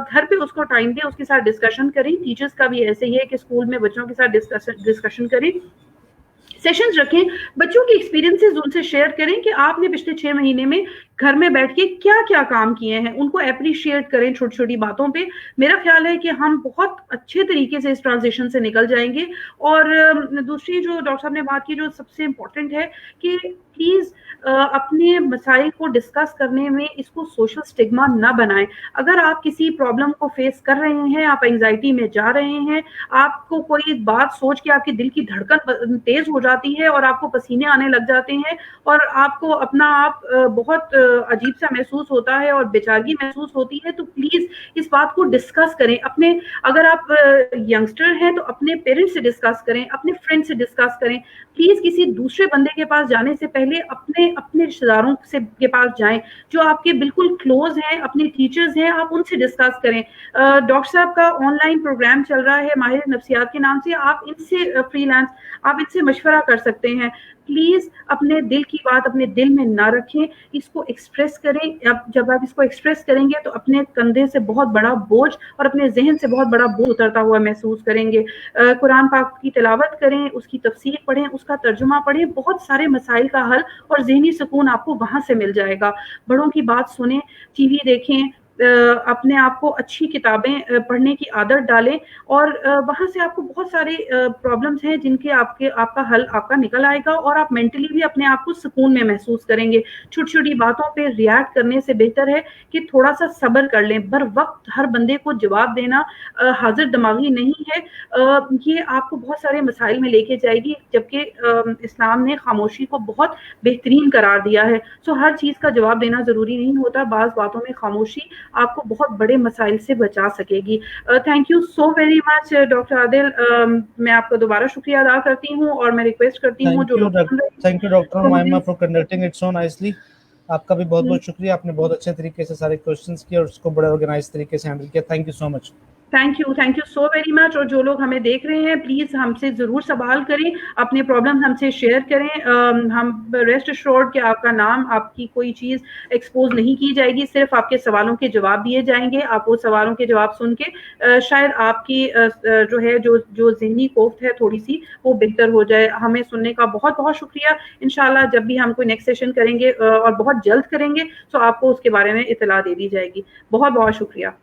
घर पे उसको टाइम दें, उसके साथ डिस्कशन करें। टीचर्स का भी ऐसे ही है कि स्कूल में बच्चों के साथ डिस्कशन करें, सेशंस रखें, बच्चों के एक्सपीरियंसेस उनसे शेयर करें कि आपने पिछले 6 महीने में घर में बैठ के क्या क्या काम किए हैं, उनको अप्रिशिएट करें छोटी छोटी बातों पे। मेरा ख्याल है कि हम बहुत अच्छे तरीके से इस ट्रांजिशन से निकल जाएंगे। और दूसरी जो डॉक्टर साहब ने बात की, जो सबसे इम्पोर्टेंट है कि प्लीज अपने मसाइल को डिस्कस करने में इसको सोशल स्टिग्मा ना बनाएं। अगर आप किसी प्रॉब्लम को फेस कर रहे हैं, आप एंजाइटी में जा रहे हैं, आपको कोई बात सोच के आपके दिल की धड़कन तेज हो जाती है और आपको पसीने आने लग जाते हैं और आपको अपना आप बहुत अजीब सा महसूस होता है और बेचारगी महसूस होती है, तो प्लीज इस बात को डिस्कस करें। अपने, अगर आप यंगस्टर हैं तो अपने पेरेंट्स से डिस्कस करें, अपने फ्रेंड से डिस्कस करें। प्लीज किसी दूसरे बंदे के पास जाने से पहले अपने रिश्तेदारों से के पास जाएं, जो आपके बिल्कुल क्लोज हैं, अपने टीचर्स हैं, आप उनसे डिस्कस करें। डॉक्टर साहब का ऑनलाइन प्रोग्राम चल रहा है माहिर नफ्सियात के नाम से, आप इनसे फ्रीलांस आप इनसे मशवरा कर सकते हैं। प्लीज अपने दिल की बात अपने दिल में ना रखें, इसको एक्सप्रेस करें। जब आप इसको एक्सप्रेस करेंगे तो अपने कंधे से बहुत बड़ा बोझ और अपने जहन से बहुत बड़ा बोझ उतरता हुआ महसूस करेंगे। कुरान पाक की तिलावत करें, उसकी तफसीर पढ़ें, उसका तर्जुमा पढ़ें, बहुत सारे मसाइल का हल और जहनी सुकून आपको वहां से मिल जाएगा। बड़ों की बात सुनें, टीवी देखें, अपने आप को अच्छी किताबें पढ़ने की आदत डालें और वहाँ से आपको बहुत सारे प्रॉब्लम्स हैं जिनके आपका हल आपका निकल आएगा और आप मेंटली भी अपने आप को सुकून में महसूस करेंगे। छोटी छोटी बातों पे रिएक्ट करने से बेहतर है कि थोड़ा सा सब्र कर लें। बर वक्त हर बंदे को जवाब देना हाजिर दिमागी नहीं है, ये आपको बहुत सारे मसाइल में लेके जाएगी, जबकि इस्लाम ने खामोशी को बहुत बेहतरीन करार दिया है। सो हर चीज़ का जवाब देना ज़रूरी नहीं होता, बाज़ बातों में खामोशी आपको बहुत बड़े मसाइल से बचा सकेगी। Thank you so very much doctor Adil. मैं आपका दोबारा शुक्रिया अदा करती हूँ और मैं रिक्वेस्ट करती हूँ जो
thank you doctor Umaima for conducting it so nicely. आपका भी बहुत बहुत शुक्रिया, आपने बहुत अच्छे तरीके से सारे क्वेश्चंस किए और उसको बड़े ऑर्गेनाइज तरीके से हैंडल किया। Thank you so much.
Thank you so very much. और जो लोग हमें देख रहे हैं प्लीज़ हमसे ज़रूर सवाल करें, अपने प्रॉब्लम हमसे शेयर करें। हम रेस्ट एश्योर्ड कि आपका नाम, आपकी कोई चीज़ एक्सपोज नहीं की जाएगी, सिर्फ आपके सवालों के जवाब दिए जाएंगे। आप वो सवालों के जवाब सुन के शायद आपकी जो है जो ज़हनी कोफ्त है थोड़ी सी वो बेहतर हो जाए। हमें सुनने का बहुत बहुत शुक्रिया। इंशाल्लाह जब भी हम कोई नेक्स्ट सेशन करेंगे और बहुत जल्द करेंगे तो आपको उसके बारे में इतला दे दी जाएगी। बहुत बहुत शुक्रिया।